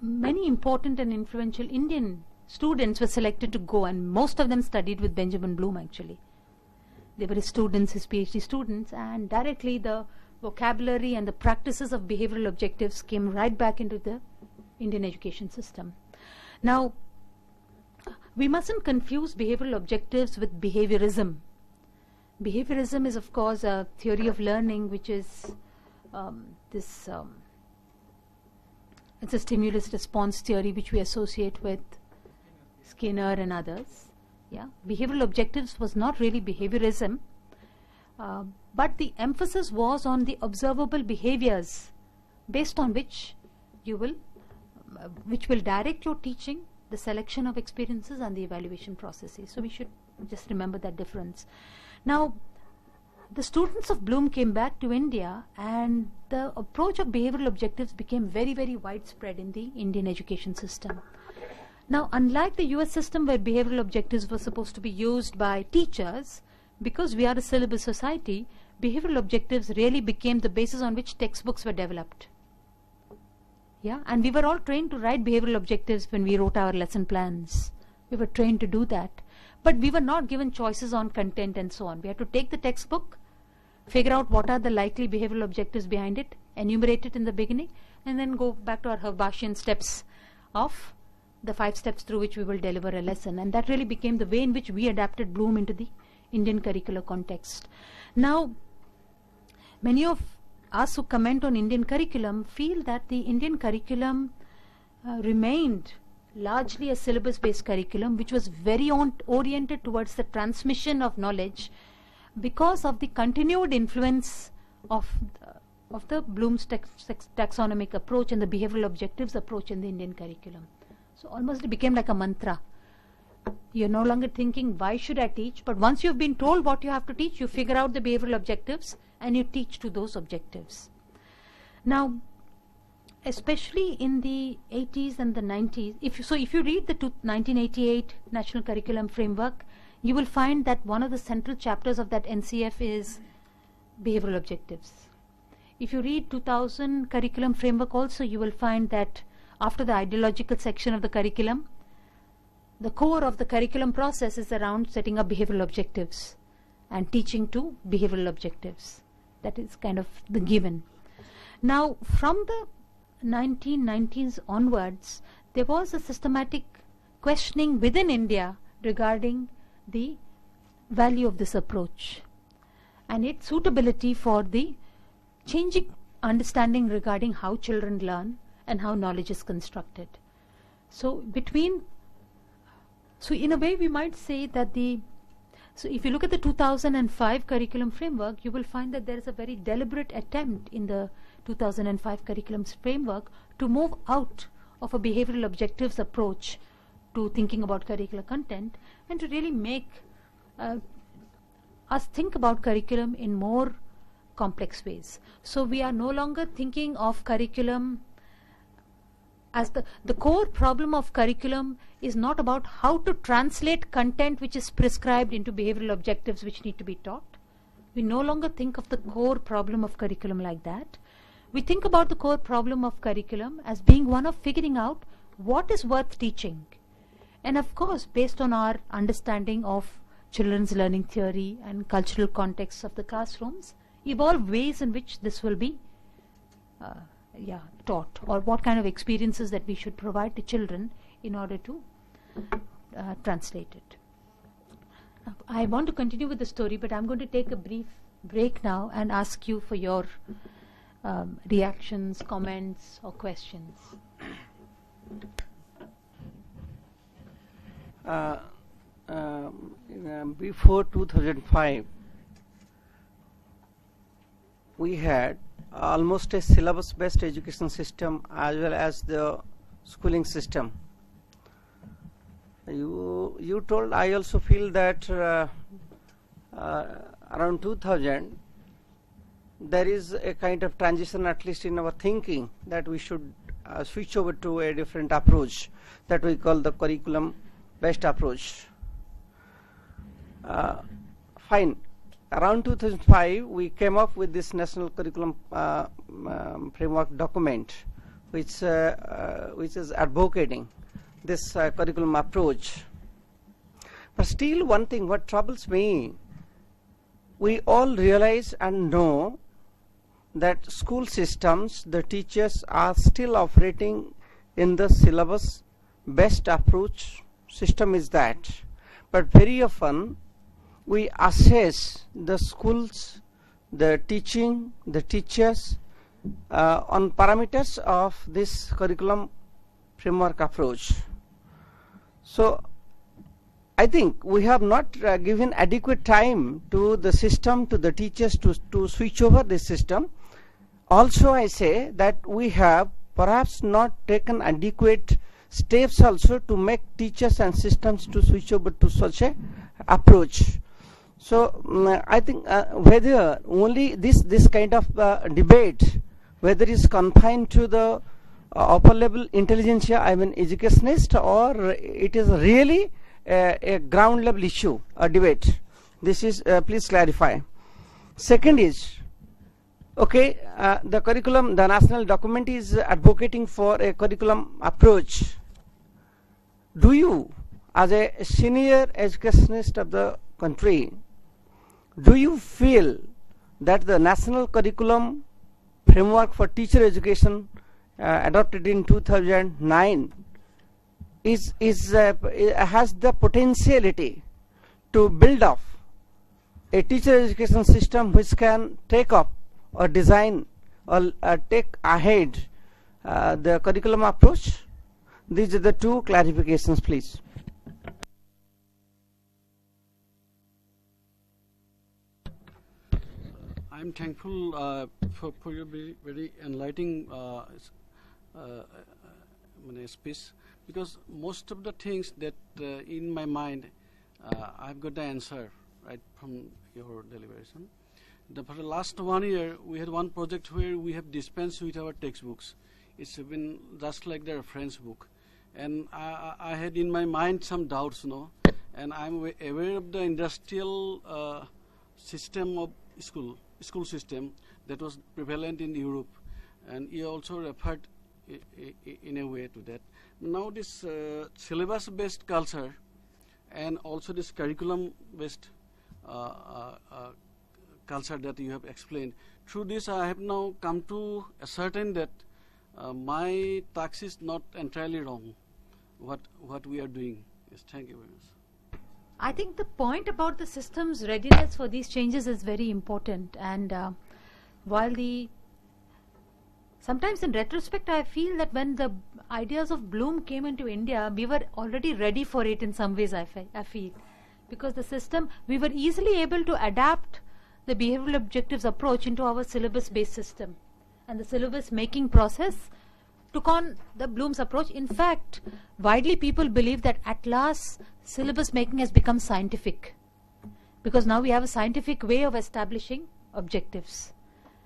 many important and influential Indian students were selected to go, and most of them studied with Benjamin Bloom actually. They were his students, his PhD students, and directly the vocabulary and the practices of behavioral objectives came right back into the Indian education system. Now, we mustn't confuse behavioral objectives with behaviorism. Behaviorism is, of course, a theory of learning which is it's a stimulus response theory which we associate with Skinner and others. Yeah, behavioral objectives was not really behaviorism, but the emphasis was on the observable behaviors based on which you will, which will direct your teaching, the selection of experiences and the evaluation processes. So we should just remember that difference. Now, the students of Bloom came back to India, and the approach of behavioral objectives became very, very widespread in the Indian education system. Now, unlike the US system where behavioral objectives were supposed to be used by teachers, because we are a syllabus society, behavioral objectives really became the basis on which textbooks were developed. Yeah, and we were all trained to write behavioral objectives when we wrote our lesson plans. We were trained to do that. But we were not given choices on content and so on. We had to take the textbook, figure out what are the likely behavioral objectives behind it, enumerate it in the beginning, and then go back to our Herbartian steps of the 5 steps through which we will deliver a lesson. And that really became the way in which we adapted Bloom into the Indian curricular context. Now, many of us who comment on Indian curriculum feel that the Indian curriculum remained largely a syllabus-based curriculum, which was very oriented towards the transmission of knowledge because of the continued influence of the Bloom's taxonomic approach and the behavioral objectives approach in the Indian curriculum. So almost it became like a mantra. You're no longer thinking, why should I teach? But once you've been told what you have to teach, you figure out the behavioral objectives and you teach to those objectives. Now, especially in the 80s and the 90s, if you read the 1988 National Curriculum Framework, you will find that one of the central chapters of that NCF is behavioral objectives. If you read 2000 Curriculum Framework also, you will find that after the ideological section of the curriculum, the core of the curriculum process is around setting up behavioral objectives and teaching to behavioral objectives. That is kind of the given. Now, from the 1990s onwards, there was a systematic questioning within India regarding the value of this approach and its suitability for the changing understanding regarding how children learn and how knowledge is constructed. So in a way we might say that so if you look at the 2005 curriculum framework, you will find that there is a very deliberate attempt in the 2005 curriculum framework to move out of a behavioral objectives approach to thinking about curricular content and to really make us think about curriculum in more complex ways. So we are no longer thinking of curriculum as the core problem of curriculum is not about how to translate content which is prescribed into behavioral objectives which need to be taught. We no longer think of the core problem of curriculum like that. We think about the core problem of curriculum as being one of figuring out what is worth teaching. And of course, based on our understanding of children's learning theory and cultural contexts of the classrooms, evolve ways in which this will be taught, or what kind of experiences that we should provide to children in order to translate it. I want to continue with the story, but I'm going to take a brief break now and ask you for your reactions, comments, or questions. Before 2005, we had almost a syllabus-based education system as well as the schooling system. You told, I also feel that around 2000 there is a kind of transition, at least in our thinking, that we should switch over to a different approach that we call the curriculum-based approach. Fine. Around 2005, we came up with this National Curriculum Framework document, which is advocating this curriculum approach. But still, one thing what troubles me, we all realize and know that school systems, the teachers are still operating in the syllabus-based approach. System is that, but very often we assess the schools, the teaching, the teachers on parameters of this curriculum framework approach. So I think we have not given adequate time to the system, to the teachers to switch over this system. also I say that we have perhaps not taken adequate steps also to make teachers and systems to switch over to such a approach. So I think whether only this kind of debate, whether it's confined to the upper level intelligentsia, I mean educationist, or it is really a ground level issue, a debate. This is please clarify. Second is, okay, the curriculum, the national document is advocating for a curriculum approach. Do you, as a senior educationist of the country, do you feel that the national curriculum framework for teacher education adopted in 2009 has the potentiality to build up a teacher education system which can take up or design or take ahead the curriculum approach? These are the two clarifications, please. I'm thankful for your very enlightening speech, because most of the things that in my mind, I've got the answer right from your deliberation. For the last 1 year, we had one project where we have dispensed with our textbooks. It's been just like the reference book. And I had in my mind some doubts, and I'm aware of the industrial system of school system that was prevalent in Europe, and you also referred in a way to that. Now this syllabus-based culture and also this curriculum-based culture that you have explained, through this I have now come to ascertain that my task is not entirely wrong, what we are doing. Yes, thank you very much. I think the point about the system's readiness for these changes is very important, and while sometimes in retrospect I feel that when the ideas of Bloom came into India, we were already ready for it in some ways, I feel, because the system, we were easily able to adapt the behavioral objectives approach into our syllabus based system, and the syllabus making process took on the Bloom's approach. In fact, widely people believe that at last syllabus making has become scientific, because now we have a scientific way of establishing objectives,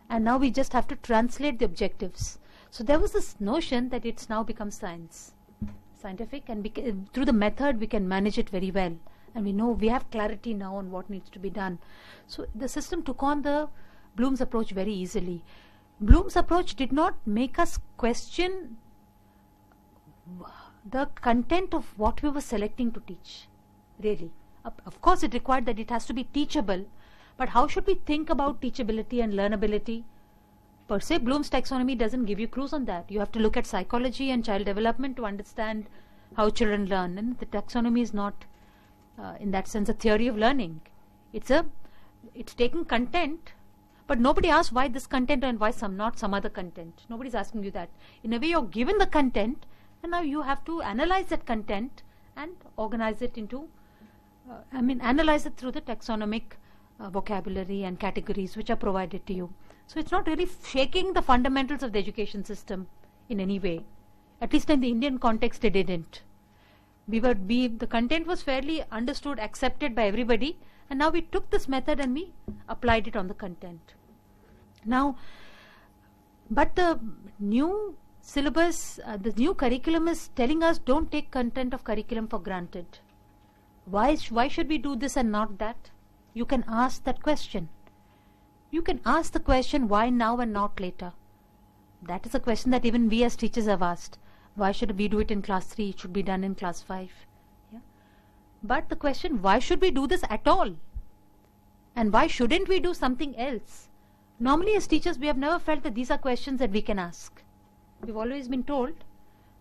and now we just have to translate the objectives. So there was this notion that it's now become scientific, and through the method we can manage it very well, and we know we have clarity now on what needs to be done. So the system took on the Bloom's approach very easily. Bloom's approach did not make us question the content of what we were selecting to teach, really. Of course it required that it has to be teachable, but how should we think about teachability and learnability? Per se, Bloom's taxonomy doesn't give you clues on that. You have to look at psychology and child development to understand how children learn, and the taxonomy is not in that sense a theory of learning. It's taking content, but nobody asks why this content and why not some other content. Nobody's asking you that. In a way, you're given the content, and now you have to analyze that content and organize it into, analyze it through the taxonomic vocabulary and categories which are provided to you. So it's not really shaking the fundamentals of the education system in any way. At least in the Indian context, it didn't. The content was fairly understood, accepted by everybody, and now we took this method and we applied it on the content. Now, but the new syllabus, the new curriculum is telling us don't take content of curriculum for granted. Why should we do this and not that? You can ask that question. You can ask the question, why now and not later? That is a question that even we as teachers have asked. Why should we do it in class 3? It should be done in class 5. Yeah? But the question, why should we do this at all? And why shouldn't we do something else? Normally as teachers, we have never felt that these are questions that we can ask. We've always been told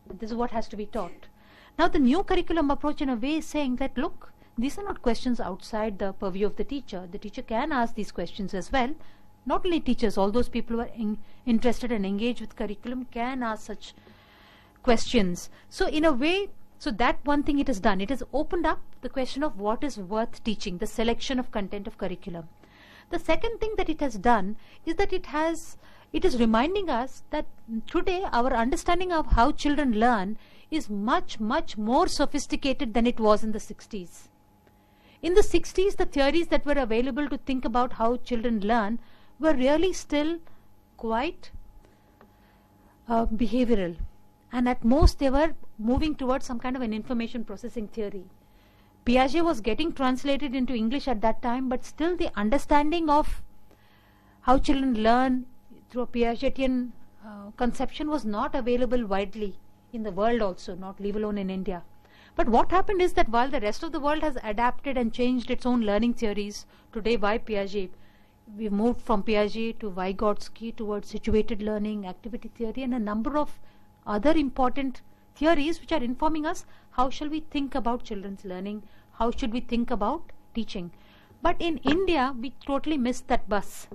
that this is what has to be taught. Now the new curriculum approach in a way is saying that, look, these are not questions outside the purview of the teacher. The teacher can ask these questions as well. Not only teachers, all those people who are interested and engaged with curriculum can ask such questions. So in a way, so that one thing it has done, it has opened up the question of what is worth teaching, the selection of content of curriculum. The second thing that it has done is that it has it is reminding us that today our understanding of how children learn is much, much more sophisticated than it was in the 60s. In the 60s, the theories that were available to think about how children learn were really still quite behavioral. And at most, they were moving towards some kind of an information processing theory. Piaget was getting translated into English at that time, but still the understanding of how children learn through a Piagetian conception was not available widely in the world also, not leave alone in India. But what happened is that while the rest of the world has adapted and changed its own learning theories, today why Piaget? We've moved from Piaget to Vygotsky towards situated learning, activity theory, and a number of other important theories which are informing us how shall we think about children's learning, how should we think about teaching. But in India, we totally missed that bus.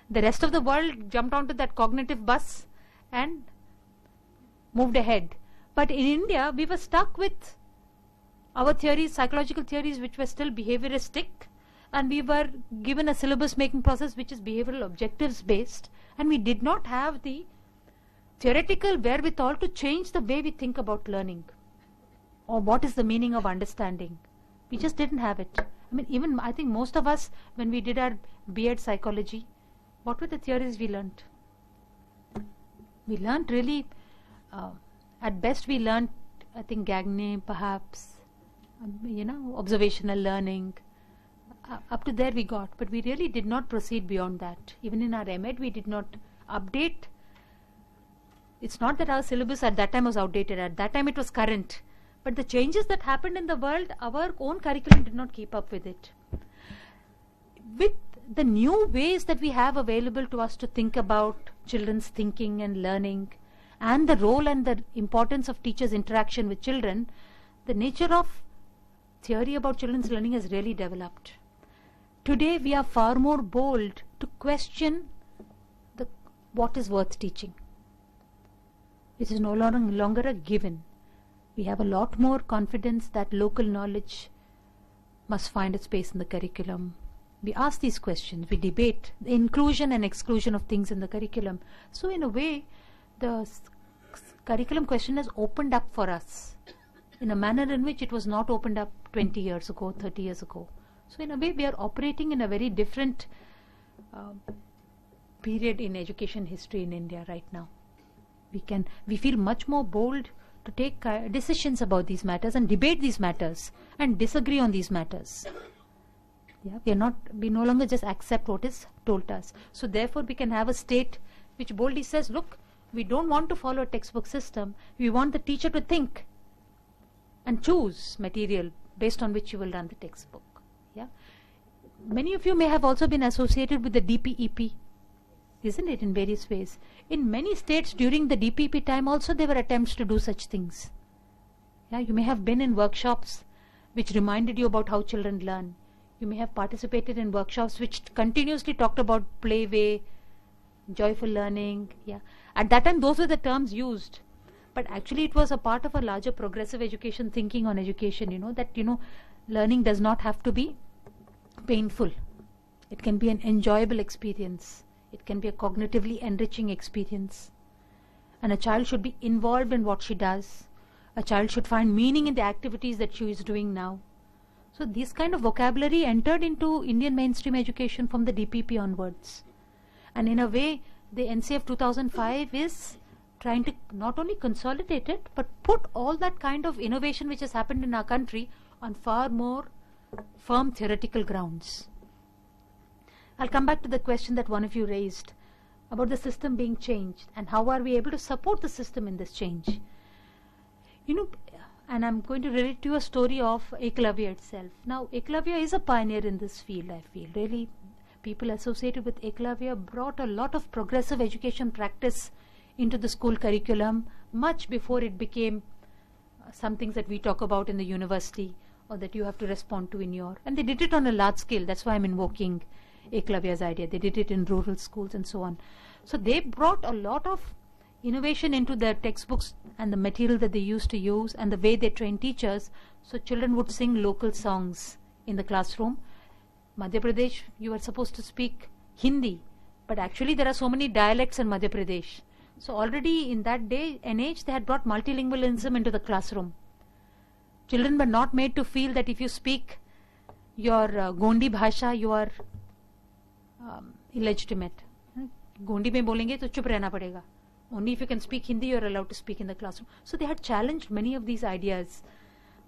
The rest of the world jumped onto that cognitive bus and moved ahead. But in India, we were stuck with our theories, psychological theories, which were still behavioristic, and we were given a syllabus making process which is behavioral objectives based, and we did not have the theoretical wherewithal to change the way we think about learning or what is the meaning of understanding. We just didn't have it. I mean, even I think most of us, when we did our B.Ed psychology, what were the theories we learnt? We learnt really, at best we learnt, I think Gagné perhaps, observational learning. Up to there we got, but we really did not proceed beyond that. Even in our M.Ed, we did not update. It's not that our syllabus at that time was outdated. At that time it was current. But the changes that happened in the world, our own curriculum did not keep up with it. With the new ways that we have available to us to think about children's thinking and learning, and the role and the importance of teachers' interaction with children, the nature of theory about children's learning has really developed. Today we are far more bold to question what is worth teaching. It is no longer a given. We have a lot more confidence that local knowledge must find its place in the curriculum. We ask these questions, we debate the inclusion and exclusion of things in the curriculum. So in a way, the curriculum question has opened up for us in a manner in which it was not opened up 20 years ago, 30 years ago. So in a way, we are operating in a very different period in education history in India right now. We feel much more bold to take decisions about these matters and debate these matters and disagree on these matters. Yeah, we no longer just accept what is told us. So therefore we can have a state which boldly says, look, we don't want to follow a textbook system. We want the teacher to think and choose material based on which you will run the textbook. Yeah. Many of you may have also been associated with the DPEP, isn't it, in various ways. In many states during the DPEP time also there were attempts to do such things. Yeah, you may have been in workshops which reminded you about how children learn. You may have participated in workshops which continuously talked about playway, joyful learning. Yeah. At that time those were the terms used. But actually it was a part of a larger progressive education thinking on education, that learning does not have to be painful. It can be an enjoyable experience. It can be a cognitively enriching experience. And a child should be involved in what she does. A child should find meaning in the activities that she is doing now. So this kind of vocabulary entered into Indian mainstream education from the DPP onwards. And in a way, the NCF 2005 is trying to not only consolidate it, but put all that kind of innovation which has happened in our country on far more firm theoretical grounds. I'll come back to the question that one of you raised about the system being changed and how are we able to support the system in this change. And I'm going to relate to a story of Eklavya itself. Now, Eklavya is a pioneer in this field, I feel. Really, people associated with Eklavya brought a lot of progressive education practice into the school curriculum much before it became some things that we talk about in the university or that you have to respond to in your... And they did it on a large scale. That's why I'm invoking Eklavya's idea. They did it in rural schools and so on. So they brought a lot of innovation into their textbooks and the material that they used to use and the way they train teachers. So children would sing local songs in the classroom. Madhya Pradesh, you were supposed to speak Hindi, But actually there are so many dialects in Madhya Pradesh. So already in that day and age they had brought multilingualism into the classroom. Children were not made to feel that if you speak your Gondi bhasha, you are illegitimate. Gondi mein bolenge to chup rehna padega. Only if you can speak Hindi, you are allowed to speak in the classroom. So they had challenged many of these ideas.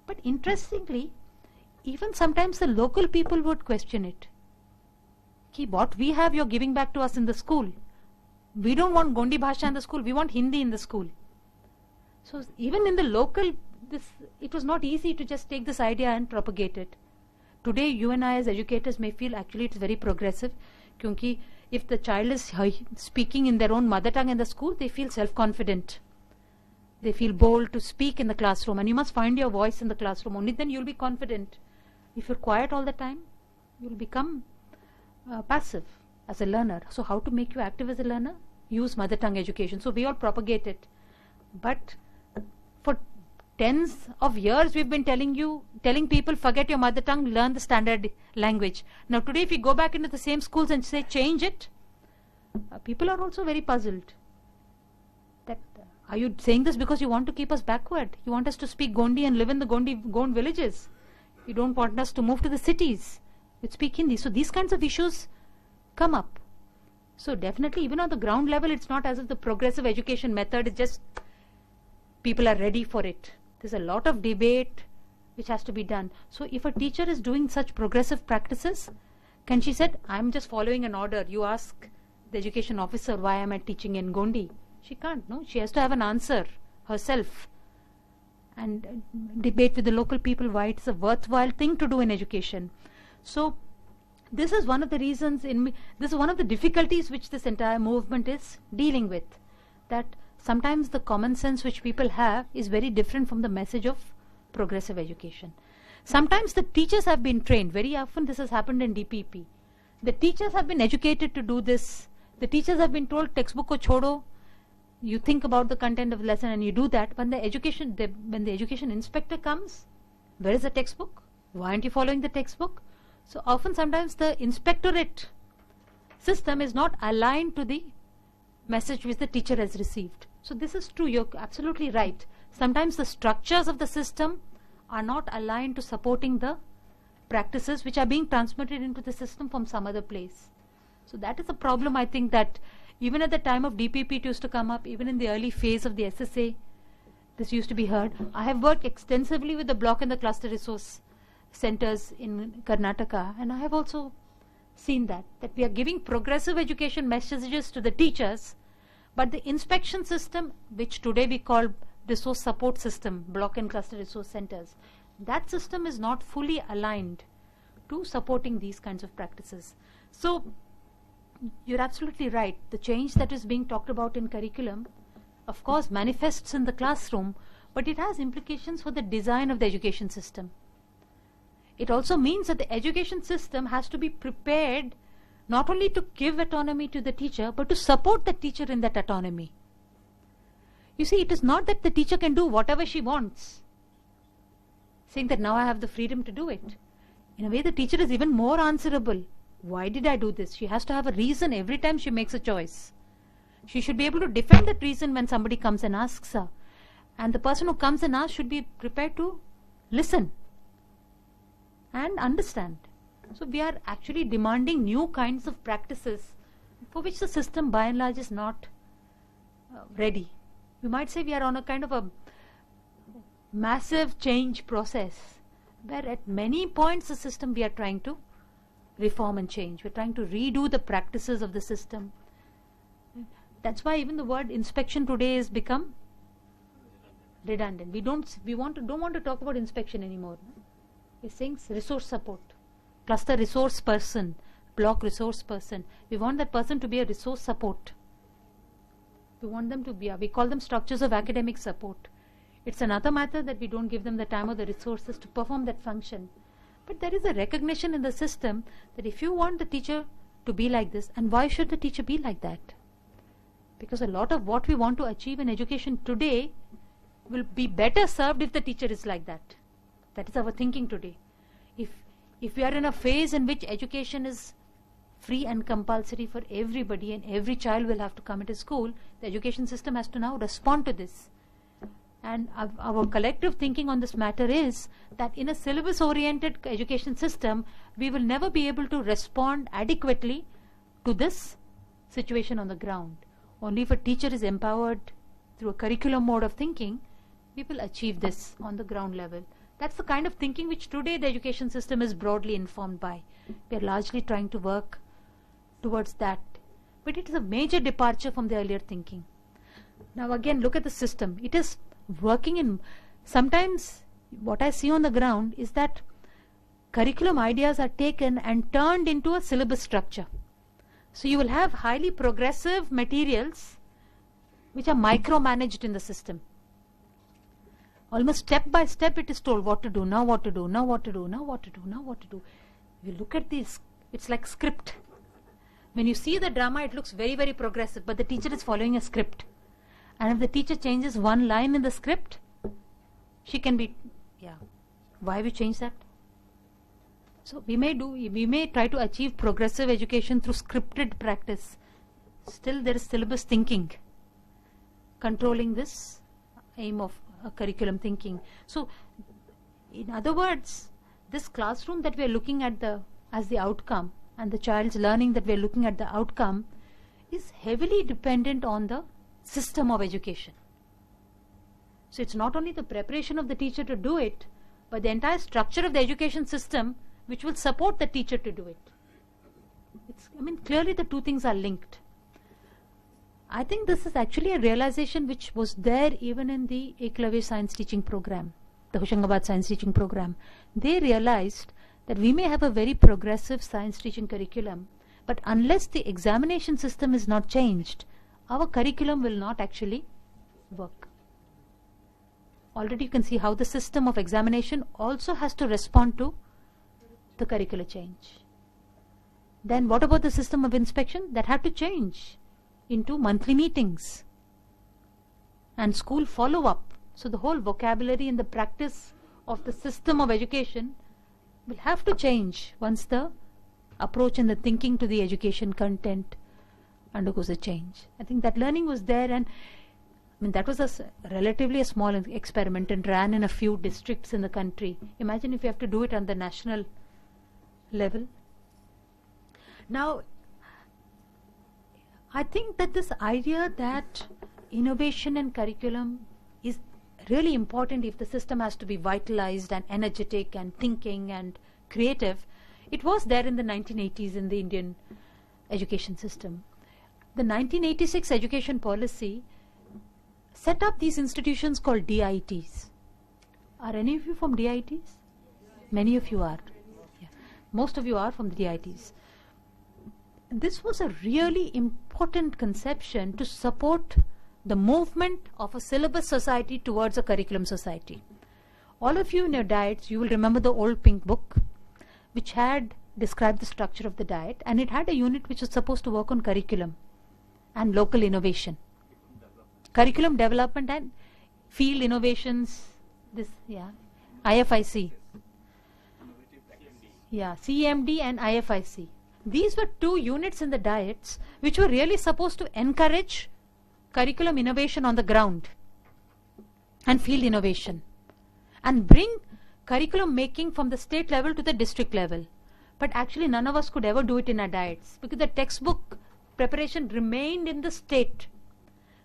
But interestingly, even sometimes the local people would question it. Ki what we have, you're giving back to us in the school. We don't want Gondi bhasha in the school. We want Hindi in the school. So even in the local, it was not easy to just take this idea and propagate it. Today, you and I as educators may feel actually it's very progressive. Kyunki if the child is speaking in their own mother tongue in the school, they feel self-confident. They feel bold to speak in the classroom, and you must find your voice in the classroom. Only then you'll be confident. If you're quiet all the time, you'll become passive as a learner. So how to make you active as a learner? Use mother tongue education. So we all propagate it. But for tens of years we've been telling people, forget your mother tongue, learn the standard language. Now today if you go back into the same schools and say change it, people are also very puzzled. That are you saying this because you want to keep us backward? You want us to speak Gondi and live in the Gond villages? You don't want us to move to the cities with speak Hindi. So these kinds of issues come up. So definitely even on the ground level, it's not as if the progressive education method is just people are ready for it. There's a lot of debate which has to be done. So if a teacher is doing such progressive practices, can she say, I'm just following an order. You ask the education officer, why am I teaching in Gondi? She can't, no. She has to have an answer herself and debate with the local people why it's a worthwhile thing to do in education. So this is one of the reasons this is one of the difficulties which this entire movement is dealing with. That sometimes the common sense which people have is very different from the message of progressive education. Sometimes the teachers have been trained. Very often this has happened in DPP. The teachers have been educated to do this. The teachers have been told, textbook ko chodo. You think about the content of the lesson and you do that. When the education inspector comes, where is the textbook? Why aren't you following the textbook? So often sometimes the inspectorate system is not aligned to the message which the teacher has received. So this is true, you're absolutely right. Sometimes the structures of the system are not aligned to supporting the practices which are being transmitted into the system from some other place. So that is a problem, I think, that even at the time of DPP it used to come up, even in the early phase of the SSA, this used to be heard. I have worked extensively with the block and the cluster resource centers in Karnataka, and I have also seen that we are giving progressive education messages to the teachers, but the inspection system, which today we call resource support system, block and cluster resource centers, that system is not fully aligned to supporting these kinds of practices. So you're absolutely right. The change that is being talked about in curriculum, of course, manifests in the classroom, but it has implications for the design of the education system. It also means that the education system has to be prepared not only to give autonomy to the teacher, but to support the teacher in that autonomy. You see, it is not that the teacher can do whatever she wants, saying that now I have the freedom to do it. In a way, the teacher is even more answerable. Why did I do this? She has to have a reason every time she makes a choice. She should be able to defend that reason when somebody comes and asks her. And the person who comes and asks should be prepared to listen and understand. So we are actually demanding new kinds of practices for which the system by and large is not ready. We might say we are on a kind of a massive change process where at many points the system we are trying to reform and change. We're trying to redo the practices of the system. That's why even the word inspection today has become redundant. We don't want to talk about inspection anymore. We're saying resource support, cluster resource person, block resource person. We want that person to be a resource support. We want them to be, we call them structures of academic support. It's another matter that we don't give them the time or the resources to perform that function. But there is a recognition in the system that if you want the teacher to be like this, and why should the teacher be like that? Because a lot of what we want to achieve in education today will be better served if the teacher is like that. That is our thinking today. If we are in a phase in which education is free and compulsory for everybody and every child will have to come into school, the education system has to now respond to this. And our collective thinking on this matter is that in a syllabus-oriented education system, we will never be able to respond adequately to this situation on the ground. Only if a teacher is empowered through a curriculum mode of thinking, we will achieve this on the ground level. That's the kind of thinking which today the education system is broadly informed by. We are largely trying to work towards that. But it is a major departure from the earlier thinking. Now again, look at the system. It is working in, sometimes what I see on the ground is that curriculum ideas are taken and turned into a syllabus structure. So you will have highly progressive materials which are micromanaged in the system. Almost step by step it is told what to do, now what to do, now what to do, now what to do, now what to do. If you look at this, it's like script. When you see the drama, it looks very, very progressive, but the teacher is following a script. And if the teacher changes one line in the script, she can be, why have you changed that? So we may try to achieve progressive education through scripted practice. Still there is syllabus thinking, controlling this aim of curriculum thinking. So in other words, this classroom that we are looking at as the outcome, and the child's learning that we are looking at the outcome, is heavily dependent on the system of education. So it's not only the preparation of the teacher to do it, but the entire structure of the education system which will support the teacher to do it. Clearly the two things are linked. I think this is actually a realization which was there even in the Eklavya science teaching program, the Hoshangabad science teaching program. They realized that we may have a very progressive science teaching curriculum, but unless the examination system is not changed, our curriculum will not actually work. Already you can see how the system of examination also has to respond to the curricular change. Then what about the system of inspection? That had to change into monthly meetings and school follow-up. So the whole vocabulary and the practice of the system of education will have to change once the approach and the thinking to the education content undergoes a change. I think that learning was there, and that was relatively a small experiment and ran in a few districts in the country. Imagine if you have to do it on the national level. Now, I think that this idea that innovation and curriculum is really important if the system has to be vitalized and energetic and thinking and creative. It was there in the 1980s in the Indian education system. The 1986 education policy set up these institutions called DITs. Are any of you from DITs? Many of you are. Yeah. Most of you are from the DITs. This was a really important conception to support the movement of a syllabus society towards a curriculum society. All of you in your diets, you will remember the old pink book, which had described the structure of the diet, and it had a unit which was supposed to work on curriculum and local innovation. Curriculum development and field innovations, IFIC. CMD and IFIC. These were two units in the diets which were really supposed to encourage curriculum innovation on the ground and field innovation and bring curriculum making from the state level to the district level. But actually none of us could ever do it in our diets because the textbook preparation remained in the state.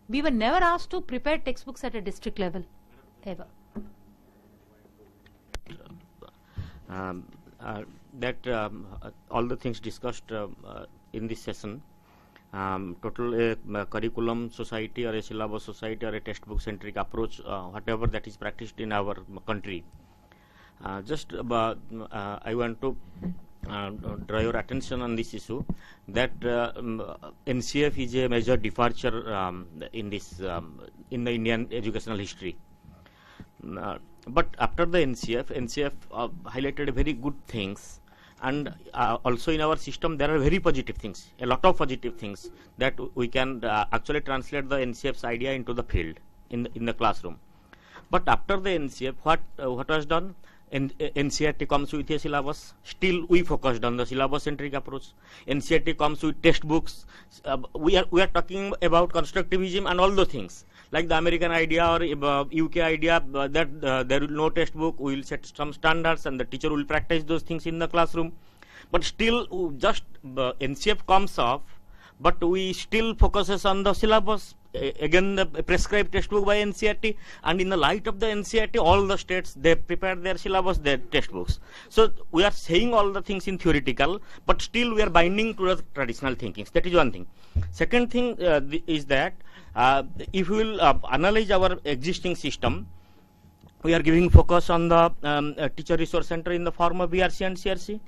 We were never asked to prepare textbooks at a district level, ever. All the things discussed in this session, total curriculum society or a syllabus society or a textbook centric approach, whatever that is practiced in our country. I want to draw your attention on this issue that NCF is a major departure in the Indian educational history. But after the NCF highlighted very good things, and also in our system there are very positive things, a lot of positive things that we can actually translate the NCF's idea into the field in the classroom. But after the NCF, what was done? NCERT comes with a syllabus. Still, we focused on the syllabus-centric approach. NCERT comes with textbooks. We are talking about constructivism and all those things, like the American idea or UK idea that there will no textbook. We will set some standards, and the teacher will practice those things in the classroom. But still, just NCF comes off, but we still focuses on the syllabus. Again, the prescribed textbook by NCERT, and in the light of the NCERT, all the states, they prepare their syllabus, their textbooks. So we are saying all the things in theoretical, but still we are binding to the traditional thinkings. That is one thing. Second thing is that if we will analyze our existing system, we are giving focus on the teacher resource center in the form of BRC and CRC.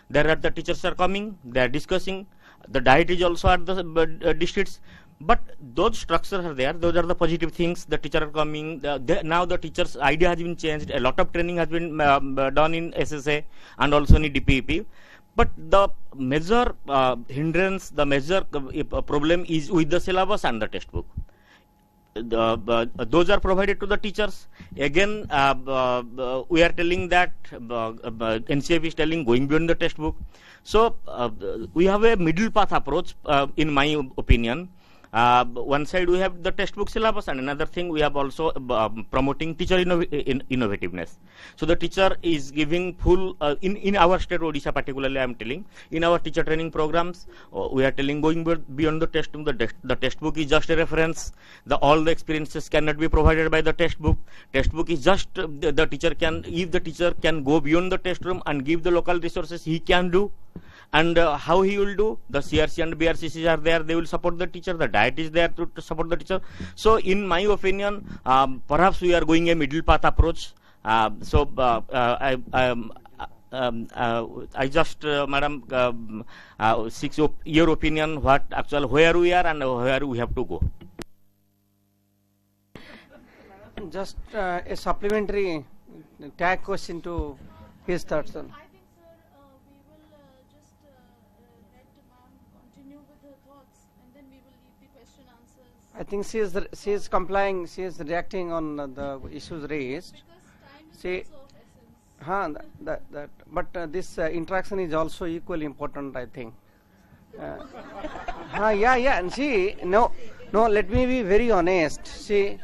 There are the teachers are coming, they are discussing. The diet is also at the districts. But those structures are there. Those are the positive things. The teacher are coming. Now the teacher's idea has been changed. A lot of training has been done in SSA and also in DPEP. But the major hindrance, the major problem is with the syllabus and the textbook. Those are provided to the teachers. Again, we are telling that NCF is telling going beyond the textbook. So we have a middle path approach, in my opinion. One side we have the textbook syllabus, and another thing we have also promoting teacher innovativeness. So the teacher is giving full in our state, Odisha particularly, I am telling, in our teacher training programs, we are telling going beyond the textbook. The textbook is just a reference. All the experiences cannot be provided by the textbook. Textbook is just the teacher can, if the teacher can go beyond the test room and give the local resources, he can do. And how he will do? The CRC and BRCCs are there, they will support the teacher. The diet is there to support the teacher. So in my opinion, perhaps we are going a middle path approach. I just, madam, seek your opinion, what actual, where we are and where we have to go. Just a supplementary tag question to his thoughts on. I think she is complying. She is reacting on the issues raised. See, but this interaction is also equally important, I think. Yeah. And see, no. Let me be very honest. See,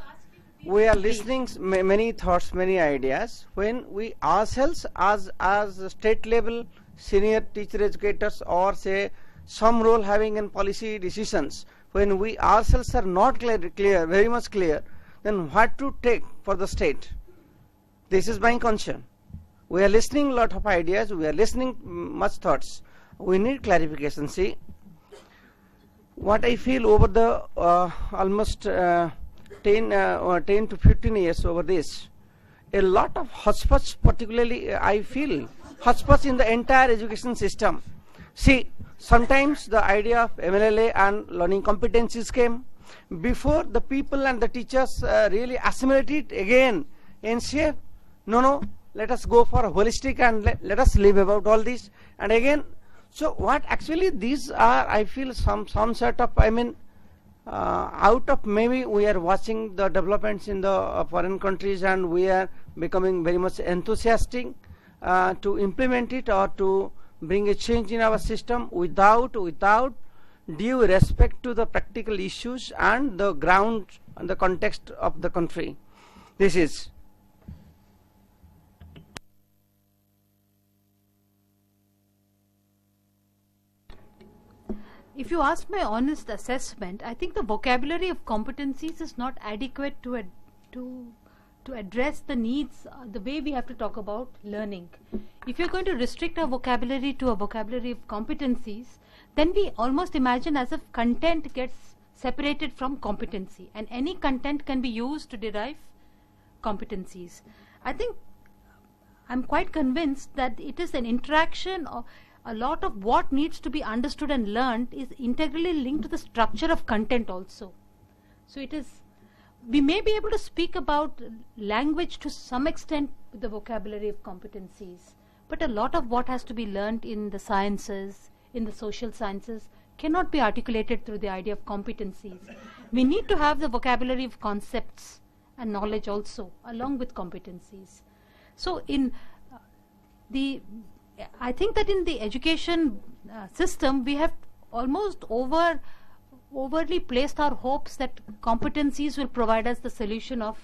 we are listening many thoughts, many ideas. When we ourselves, as state level senior teacher educators, or say some role having in policy decisions, when we ourselves are not clear, very much clear, then what to take for the state? This is my concern. We are listening a lot of ideas, we are listening much thoughts. We need clarification. See, what I feel over the almost 10 to 15 years over this, a lot of hotspots, particularly I feel hotspots in the entire education system. See, sometimes the idea of MLLA and learning competencies came before the people and the teachers really assimilated. Again, NCF, no, let us go for a holistic and let us live about all this. And again, so what actually these are, I feel some sort of, out of maybe we are watching the developments in the foreign countries and we are becoming very much enthusiastic to implement it or to bring a change in our system without due respect to the practical issues and the ground and the context of the country. This is. If you ask my honest assessment, I think the vocabulary of competencies is not adequate to address the needs, the way we have to talk about learning. If you're going to restrict our vocabulary to a vocabulary of competencies, then we almost imagine as if content gets separated from competency, and any content can be used to derive competencies. I think I'm quite convinced that it is an interaction of a lot of what needs to be understood and learned is integrally linked to the structure of content also. So it is, we may be able to speak about language to some extent with the vocabulary of competencies, but a lot of what has to be learned in the sciences, in the social sciences, cannot be articulated through the idea of competencies. We need to have the vocabulary of concepts and knowledge also, along with competencies. So I think that in the education system, we have almost overly placed our hopes that competencies will provide us the solution of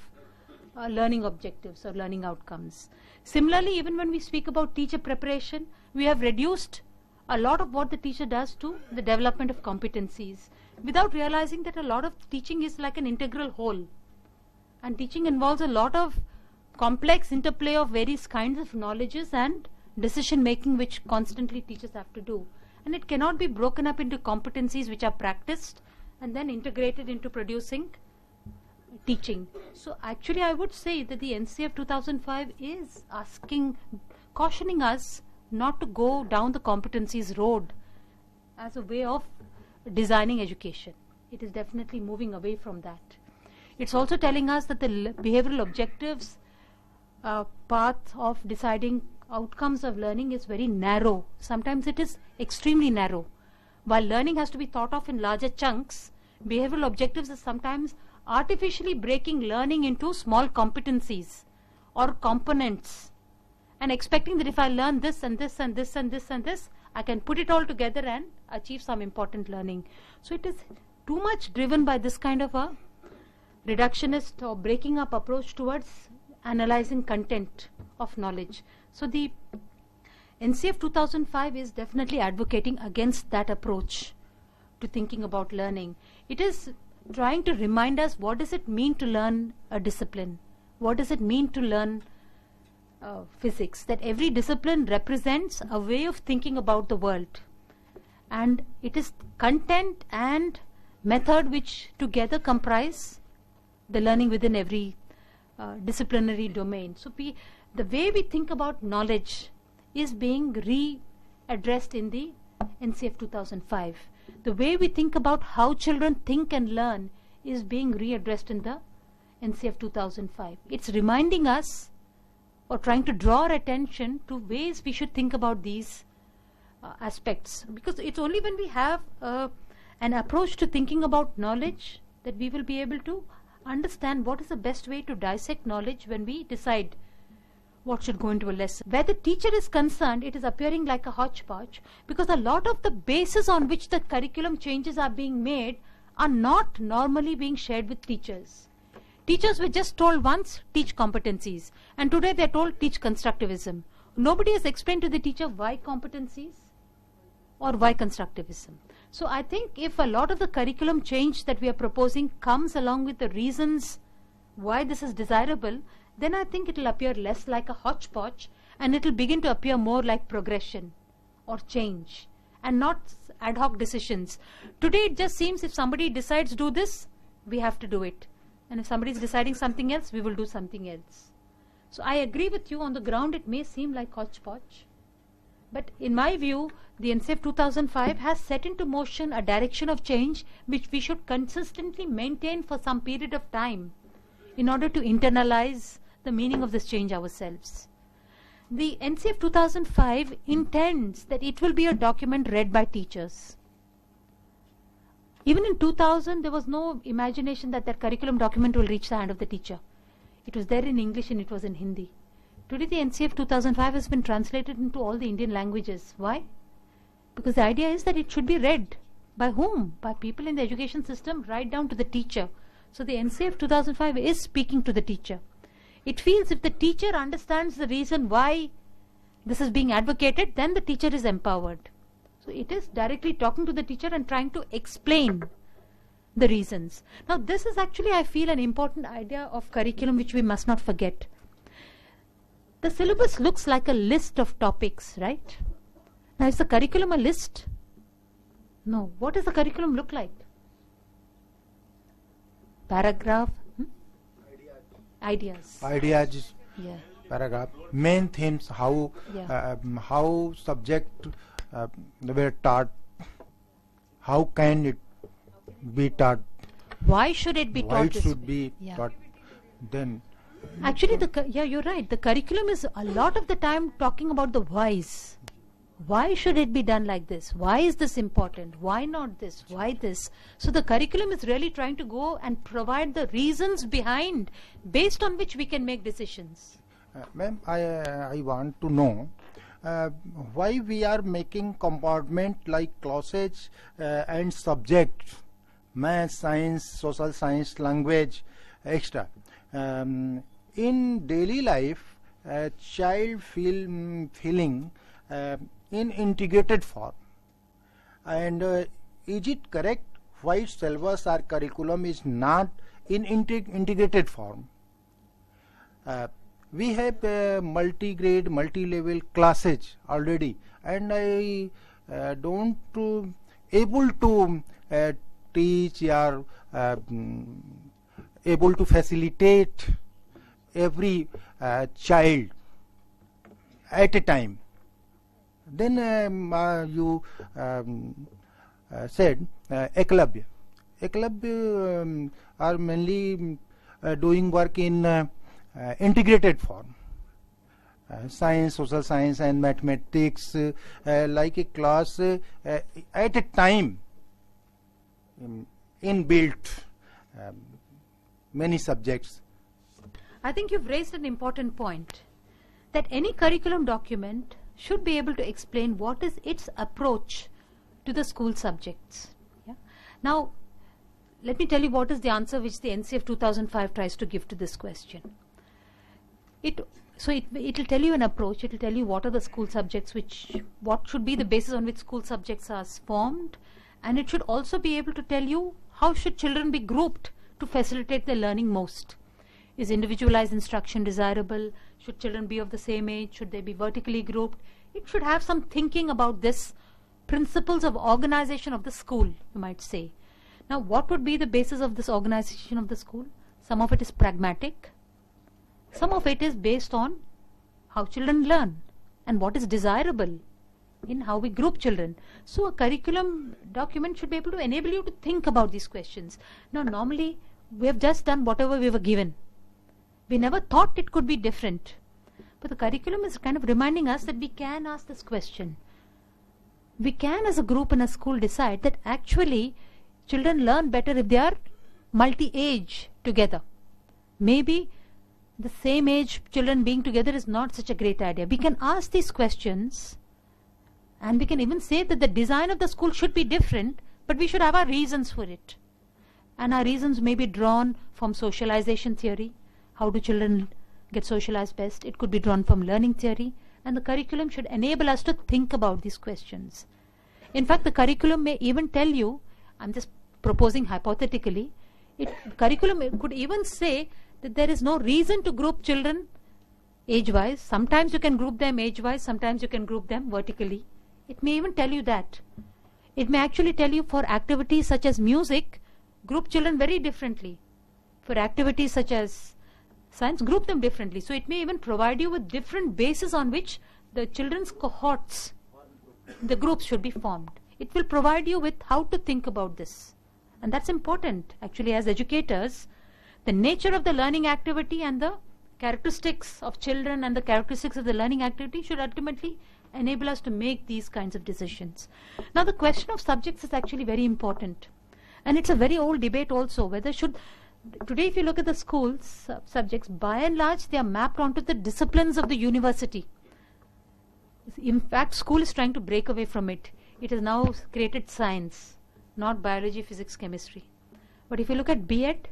learning objectives or learning outcomes. Similarly, even when we speak about teacher preparation, we have reduced a lot of what the teacher does to the development of competencies, without realizing that a lot of teaching is like an integral whole. And teaching involves a lot of complex interplay of various kinds of knowledges and decision making which constantly teachers have to do. And it cannot be broken up into competencies which are practiced and then integrated into producing teaching. So actually I would say that the NCF 2005 is cautioning us not to go down the competencies road as a way of designing education. It is definitely moving away from that. It's also telling us that the behavioral objectives path of deciding outcomes of learning is very narrow. Sometimes it is extremely narrow. While learning has to be thought of in larger chunks, behavioral objectives is sometimes artificially breaking learning into small competencies or components and expecting that if I learn this and this and this and this and this, I can put it all together and achieve some important learning. So it is too much driven by this kind of a reductionist or breaking up approach towards analyzing content of knowledge. So the NCF 2005 is definitely advocating against that approach to thinking about learning. It is trying to remind us what does it mean to learn a discipline? What does it mean to learn physics? That every discipline represents a way of thinking about the world. And it is content and method which together comprise the learning within every disciplinary domain. So the way we think about knowledge is being readdressed in the NCF 2005. The way we think about how children think and learn is being readdressed in the NCF 2005. It's reminding us or trying to draw our attention to ways we should think about these aspects. Because it's only when we have an approach to thinking about knowledge that we will be able to understand what is the best way to dissect knowledge when we decide what should go into a lesson. Where the teacher is concerned, it is appearing like a hodgepodge because a lot of the basis on which the curriculum changes are being made are not normally being shared with teachers. Teachers were just told once, teach competencies, and today they are told, teach constructivism. Nobody has explained to the teacher why competencies or why constructivism. So I think if a lot of the curriculum change that we are proposing comes along with the reasons why this is desirable, then I think it will appear less like a hodgepodge and it will begin to appear more like progression or change and not ad hoc decisions. Today it just seems if somebody decides do this, we have to do it. And if somebody is deciding something else, we will do something else. So I agree with you, on the ground it may seem like hodgepodge. But in my view, the NCF 2005 has set into motion a direction of change which we should consistently maintain for some period of time in order to internalize the meaning of this change ourselves. The NCF 2005 intends that it will be a document read by teachers. Even in 2000, there was no imagination that that curriculum document will reach the hand of the teacher. It was there in English and it was in Hindi. Today the NCF 2005 has been translated into all the Indian languages. Why? Because the idea is that it should be read. By whom? By people in the education system right down to the teacher. So the NCF 2005 is speaking to the teacher. It feels if the teacher understands the reason why this is being advocated, then the teacher is empowered. So it is directly talking to the teacher and trying to explain the reasons. Now this is actually, I feel, an important idea of curriculum which we must not forget. The syllabus looks like a list of topics, right? Now is the curriculum a list? No. What does the curriculum look like? Paragraph? Ideas. Yeah. Paragraph. Main themes, how subject were taught, how can it be taught, why should it be taught? Why it should be taught. Then actually, you're right. The curriculum is a lot of the time talking about the whys. Why should it be done like this? Why is this important? Why not this? Why this? So the curriculum is really trying to go and provide the reasons behind, based on which we can make decisions. Ma'am, I want to know why we are making compartment like classes and subjects, math, science, social science, language, extra. In daily life, a child feeling in integrated form. And is it correct why syllabus or curriculum is not in integrated form? We have multi-grade, multi-level classes already, and I don't able to teach or able to facilitate every child at a time. Then you said Eklavya. Eklavya are mainly doing work in integrated form. Science, social science and mathematics like a class at a time inbuilt many subjects. I think you've raised an important point, that any curriculum document should be able to explain what is its approach to the school subjects. Yeah? Now, let me tell you what is the answer which the NCF 2005 tries to give to this question. It will tell you an approach. It will tell you what are the school subjects, what should be the basis on which school subjects are formed, and it should also be able to tell you how should children be grouped to facilitate their learning most. Is individualized instruction desirable? Should children be of the same age? Should they be vertically grouped? It should have some thinking about this, principles of organization of the school, you might say. Now, what would be the basis of this organization of the school? Some of it is pragmatic. Some of it is based on how children learn and what is desirable in how we group children. So a curriculum document should be able to enable you to think about these questions. Now, normally we have just done whatever we were given. We never thought it could be different. But the curriculum is kind of reminding us that we can ask this question. We can, as a group in a school, decide that actually children learn better if they are multi-age together. Maybe the same age children being together is not such a great idea. We can ask these questions, and we can even say that the design of the school should be different, but we should have our reasons for it. And our reasons may be drawn from socialization theory. How do children get socialized best? It could be drawn from learning theory, and the curriculum should enable us to think about these questions. In fact, the curriculum may even tell you, I'm just proposing hypothetically, curriculum could even say that there is no reason to group children age-wise. Sometimes you can group them age-wise, sometimes you can group them vertically. It may even tell you that. It may actually tell you for activities such as music, group children very differently. For activities such as science, group them differently. So it may even provide you with different bases on which the children's cohorts, the groups should be formed. It will provide you with how to think about this. And that's important actually as educators. The nature of the learning activity and the characteristics of children and the characteristics of the learning activity should ultimately enable us to make these kinds of decisions. Now, the question of subjects is actually very important. And it's a very old debate also, whether today if you look at the schools subjects, by and large they are mapped onto the disciplines of the university. In fact, school is trying to break away from it. It has now created science, not biology, physics, chemistry. But if you look at B.Ed,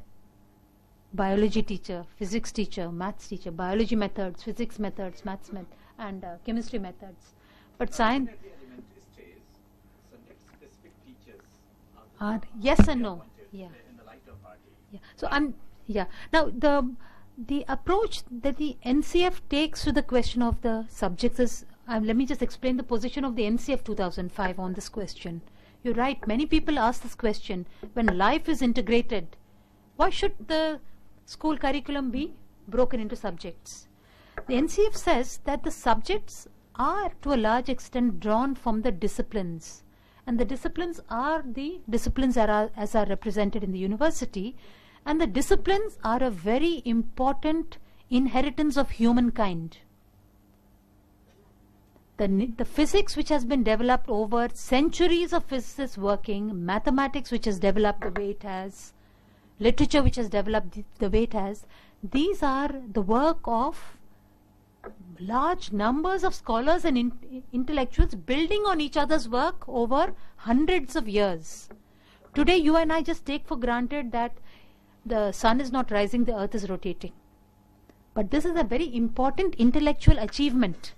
biology teacher, physics teacher, maths teacher, biology methods, physics methods, maths and chemistry methods. But science, yes and no. Yeah. Yeah. So now the approach that the NCF takes to the question of the subjects is, let me just explain the position of the NCF 2005 on this question. You're right, many people ask this question, when life is integrated, why should the school curriculum be broken into subjects? The NCF says that the subjects are to a large extent drawn from the disciplines, and the disciplines are the disciplines as are represented in the university, and the disciplines are a very important inheritance of humankind. The physics which has been developed over centuries of physicists working, mathematics which has developed the way it has, literature which has developed the way it has, these are the work of large numbers of scholars and intellectuals building on each other's work over hundreds of years. Today, you and I just take for granted that the sun is not rising, the earth is rotating. But this is a very important intellectual achievement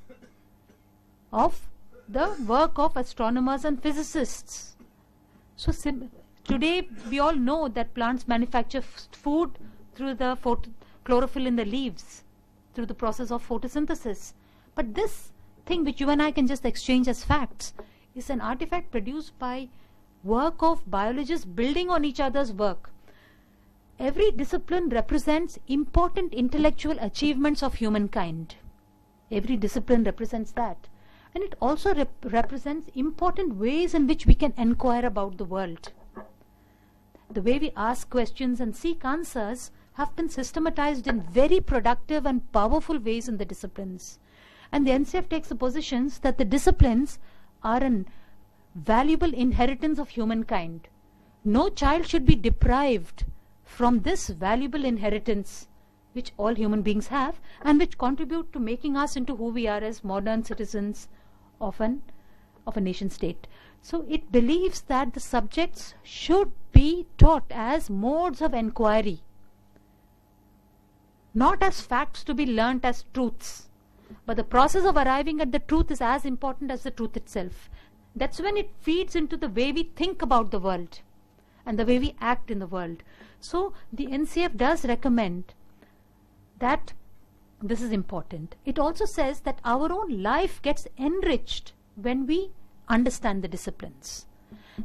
of the work of astronomers and physicists. So today we all know that plants manufacture food through the chlorophyll in the leaves, through the process of photosynthesis. But this thing which you and I can just exchange as facts is an artifact produced by work of biologists building on each other's work. Every discipline represents important intellectual achievements of humankind. Every discipline represents that. And it also represents important ways in which we can inquire about the world. The way we ask questions and seek answers have been systematized in very productive and powerful ways in the disciplines. And the NCF takes the positions that the disciplines are a valuable inheritance of humankind. No child should be deprived from this valuable inheritance which all human beings have and which contribute to making us into who we are as modern citizens of a nation state. So it believes that the subjects should be taught as modes of inquiry, not as facts to be learnt as truths. But the process of arriving at the truth is as important as the truth itself. That's when it feeds into the way we think about the world and the way we act in the world. So the NCF does recommend that this is important. It also says that our own life gets enriched when we understand the disciplines.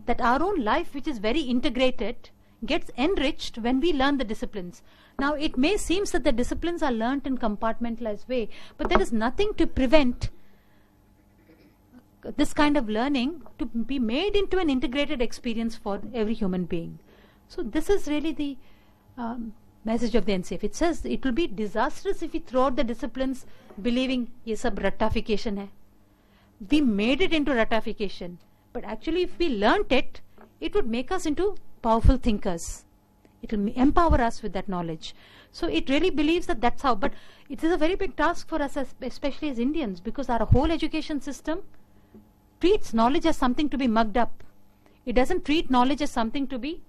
That our own life, which is very integrated, gets enriched when we learn the disciplines. Now it may seem that the disciplines are learnt in compartmentalized way, but there is nothing to prevent this kind of learning to be made into an integrated experience for every human being. So this is really the message of the NCF. It says it will be disastrous if we throw out the disciplines believing ye sab ratification hai. We made it into ratification, but actually if we learnt it, it would make us into powerful thinkers. It will empower us with that knowledge. So it really believes that that's how. But it is a very big task for us, especially as Indians, because our whole education system treats knowledge as something to be mugged up. It doesn't treat knowledge as something to be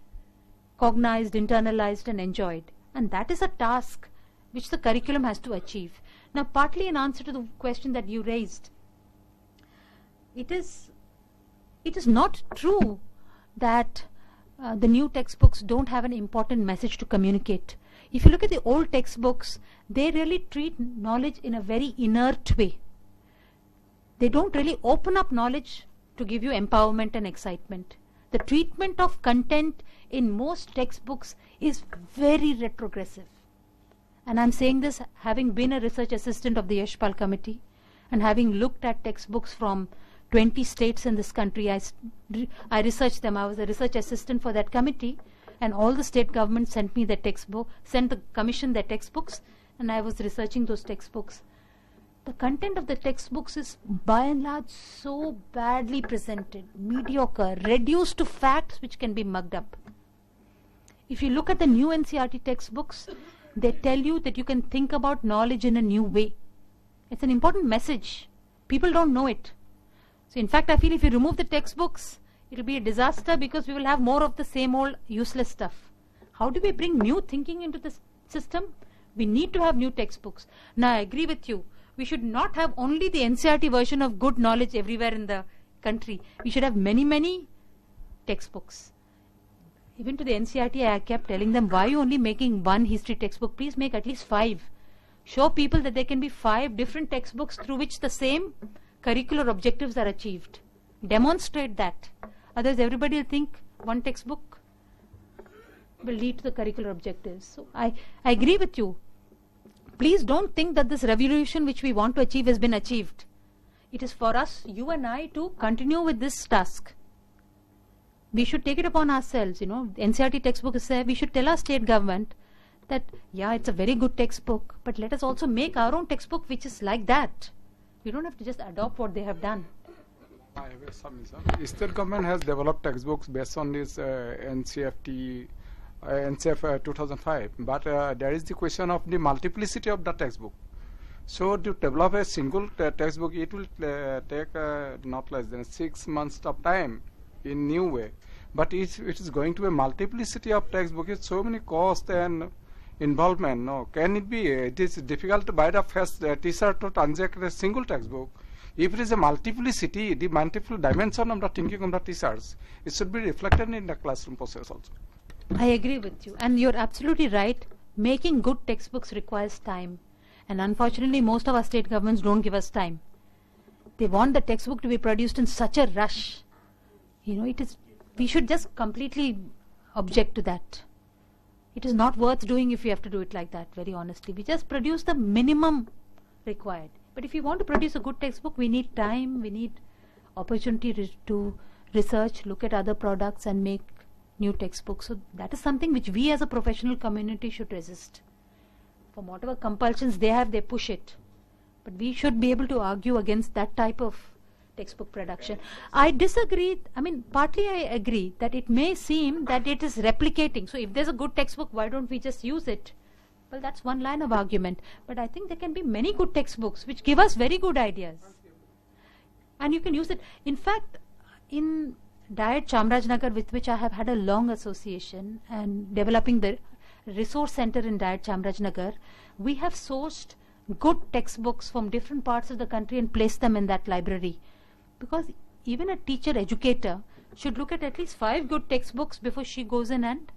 cognized, internalized and enjoyed. And that is a task which the curriculum has to achieve. Now, partly in answer to the question that you raised, it is not true that the new textbooks don't have an important message to communicate. If you look at the old textbooks, they really treat knowledge in a very inert way. They don't really open up knowledge to give you empowerment and excitement. The treatment of content in most textbooks is very retrogressive. And I'm saying this having been a research assistant of the Yashpal Committee and having looked at textbooks from 20 states in this country. I researched them. I was a research assistant for that committee, and all the state governments sent me their textbook, sent the commission their textbooks, and I was researching those textbooks. The content of the textbooks is by and large so badly presented, mediocre, reduced to facts which can be mugged up. If you look at the new NCERT textbooks, they tell you that you can think about knowledge in a new way. It's an important message. People don't know it. So in fact, I feel if you remove the textbooks, it will be a disaster because we will have more of the same old useless stuff. How do we bring new thinking into the system? We need to have new textbooks. Now I agree with you. We should not have only the NCERT version of good knowledge everywhere in the country. We should have many, many textbooks. Even to the NCERT, I kept telling them, why are you only making one history textbook? Please make at least 5. Show people that there can be 5 different textbooks through which the same curricular objectives are achieved. Demonstrate that. Otherwise, everybody will think one textbook will lead to the curricular objectives. So I agree with you. Please don't think that this revolution which we want to achieve has been achieved. It is for us, you and I, to continue with this task. We should take it upon ourselves. You know, NCERT textbook is there. We should tell our state government that, yeah, it's a very good textbook, but let us also make our own textbook which is like that. We don't have to just adopt what they have done. I have a submission. State government has developed textbooks based on this NCF 2005, but there is the question of the multiplicity of the textbook. So to develop a single textbook, it will take not less than 6 months of time in new way. But it is going to be a multiplicity of textbooks. It's so many cost and involvement. No, can it be? It is difficult to buy the first teacher to transact a single textbook. If it is a multiplicity, the multiple dimension of the thinking of the teachers, it should be reflected in the classroom process also. I agree with you, and you're absolutely right. Making good textbooks requires time, and unfortunately most of our state governments don't give us time. They want the textbook to be produced in such a rush. We should just completely object to that. It is not worth doing if you have to do it like that, very honestly. We just produce the minimum required. But if you want to produce a good textbook, we need time, we need opportunity to research, look at other products and make new textbooks. So that is something which we as a professional community should resist. From whatever compulsions they have, they push it. But we should be able to argue against that type of textbook production. I disagree. Partly I agree that it may seem that it is replicating. So if there's a good textbook, why don't we just use it? Well, that's one line of argument. But I think there can be many good textbooks which give us very good ideas. And you can use it. In fact, in Diet Chamrajnagar, with which I have had a long association, and developing the resource center in Diet Chamrajnagar, we have sourced good textbooks from different parts of the country and placed them in that library. Because even a teacher educator should look at least 5 good textbooks before she goes in and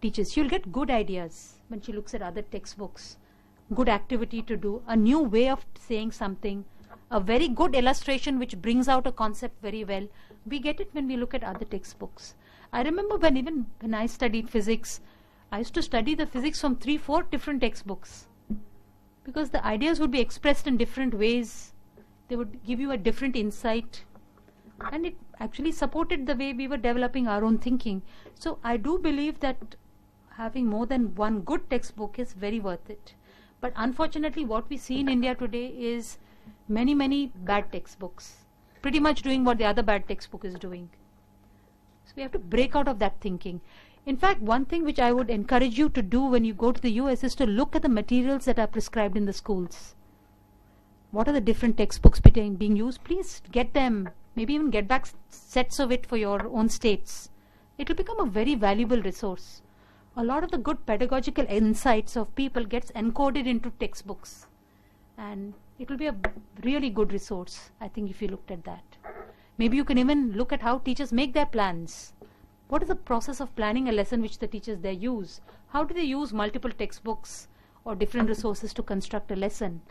teaches. She'll get good ideas when she looks at other textbooks, good activity to do, a new way of saying something, a very good illustration which brings out a concept very well. We get it when we look at other textbooks. I remember when I studied physics, I used to study the physics from 3-4 different textbooks, because the ideas would be expressed in different ways. They would give you a different insight, and it actually supported the way we were developing our own thinking. So I do believe that having more than one good textbook is very worth it. But unfortunately what we see in India today is many bad textbooks, pretty much doing what the other bad textbook is doing. So we have to break out of that thinking. In fact, one thing which I would encourage you to do when you go to the US is to look at the materials that are prescribed in the schools. What are the different textbooks being used? Please get them. Maybe even get back sets of it for your own states. It will become a very valuable resource. A lot of the good pedagogical insights of people gets encoded into textbooks. And it will be a really good resource, I think, if you looked at that. Maybe you can even look at how teachers make their plans. What is the process of planning a lesson which the teachers there use? How do they use multiple textbooks or different resources to construct a lesson?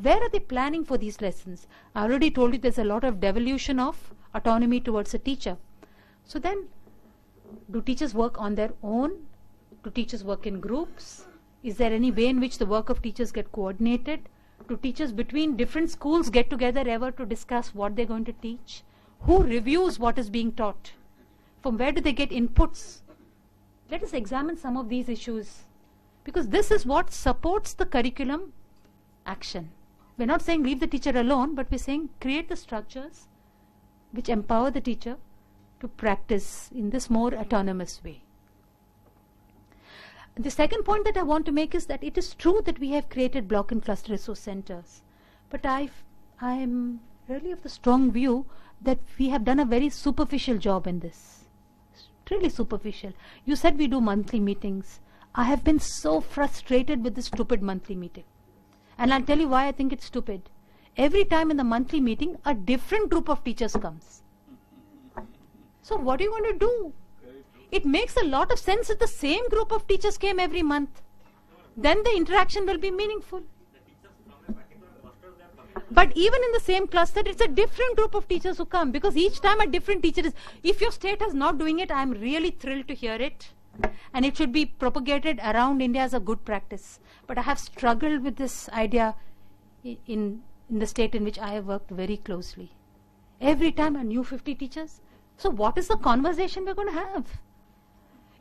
Where are they planning for these lessons? I already told you there's a lot of devolution of autonomy towards a teacher. So then, do teachers work on their own? Do teachers work in groups? Is there any way in which the work of teachers get coordinated? Do teachers between different schools get together ever to discuss what they're going to teach? Who reviews what is being taught? From where do they get inputs? Let us examine some of these issues, because this is what supports the curriculum action. We're not saying leave the teacher alone, but we're saying create the structures which empower the teacher to practice in this more autonomous way. The second point that I want to make is that it is true that we have created block and cluster resource centers, but I am really of the strong view that we have done a very superficial job in this. Really superficial. You said we do monthly meetings. I have been so frustrated with this stupid monthly meeting. And I'll tell you why I think it's stupid. Every time in the monthly meeting, a different group of teachers comes. So what are you going to do? It makes a lot of sense if the same group of teachers came every month. Then the interaction will be meaningful. But even in the same cluster, it's a different group of teachers who come, because each time a different teacher is. If your state is not doing it, I'm really thrilled to hear it. And it should be propagated around India as a good practice. But I have struggled with this idea in the state in which I have worked very closely. Every time a new 50 teachers. So what is the conversation we're going to have?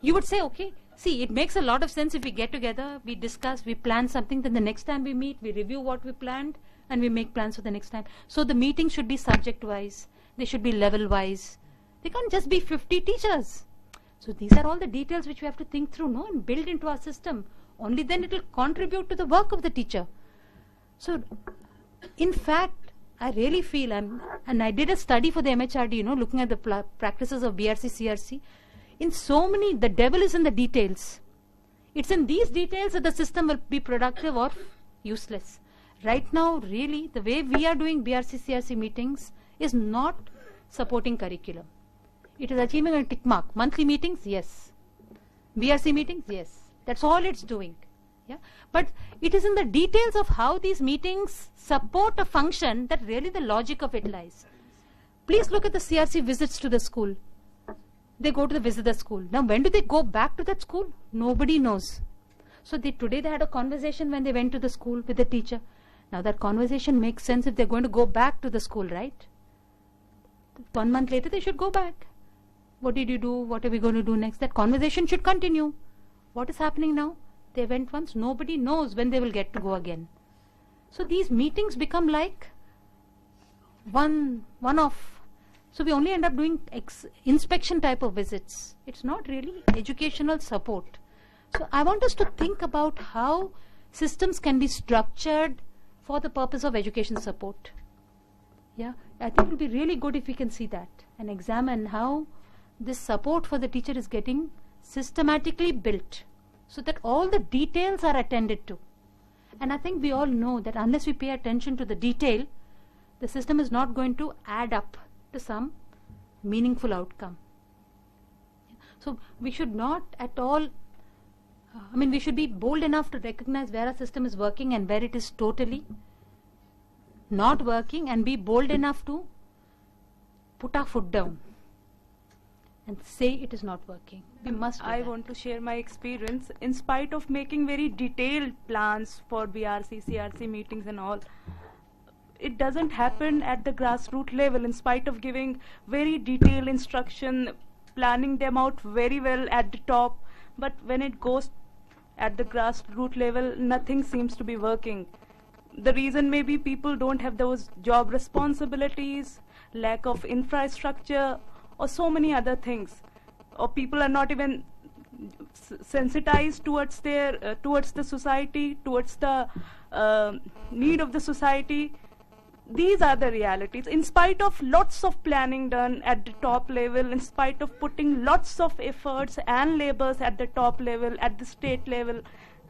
You would say, okay, see, it makes a lot of sense if we get together, we discuss, we plan something, then the next time we meet, we review what we planned, and we make plans for the next time. So the meeting should be subject-wise. They should be level-wise. They can't just be 50 teachers. So these are all the details which we have to think through, no, and build into our system. Only then it will contribute to the work of the teacher. So, in fact, I really feel, and I did a study for the MHRD, looking at the practices of BRC, CRC. In so many, the devil is in the details. It's in these details that the system will be productive or useless. Right now, really, the way we are doing BRC, CRC meetings is not supporting curriculum. It is achieving a tick mark. Monthly meetings, yes. BRC meetings, yes. That's all it's doing. Yeah? But it is in the details of how these meetings support a function that really the logic of it lies. Please look at the CRC visits to the school. They go to visit the school. Now, when do they go back to that school? Nobody knows. So today they had a conversation when they went to the school with the teacher. Now that conversation makes sense if they're going to go back to the school, right? 1 month later they should go back. What did you do? What are we going to do next? That conversation should continue. What is happening now? They went once. Nobody knows when they will get to go again. So these meetings become like one-off. So we only end up doing inspection type of visits. It's not really educational support. So I want us to think about how systems can be structured for the purpose of education support. Yeah, I think it will be really good if we can see that and examine how this support for the teacher is getting systematically built so that all the details are attended to. And I think we all know that unless we pay attention to the detail, the system is not going to add up to some meaningful outcome. So we should not at all, we should be bold enough to recognize where a system is working and where it is totally not working, and be bold enough to put our foot down and say it is not working. We must do I that. want to share my experience. In spite of making very detailed plans for BRC, CRC meetings and all, it doesn't happen at the grassroots level. In spite of giving very detailed instruction, planning them out very well at the top, but when it goes at the grassroots level, nothing seems to be working. The reason may be people don't have those job responsibilities, lack of infrastructure, or so many other things, or people are not even sensitized towards towards the society, towards the need of the society. These are the realities. In spite of lots of planning done at the top level, in spite of putting lots of efforts and labors at the top level, at the state level,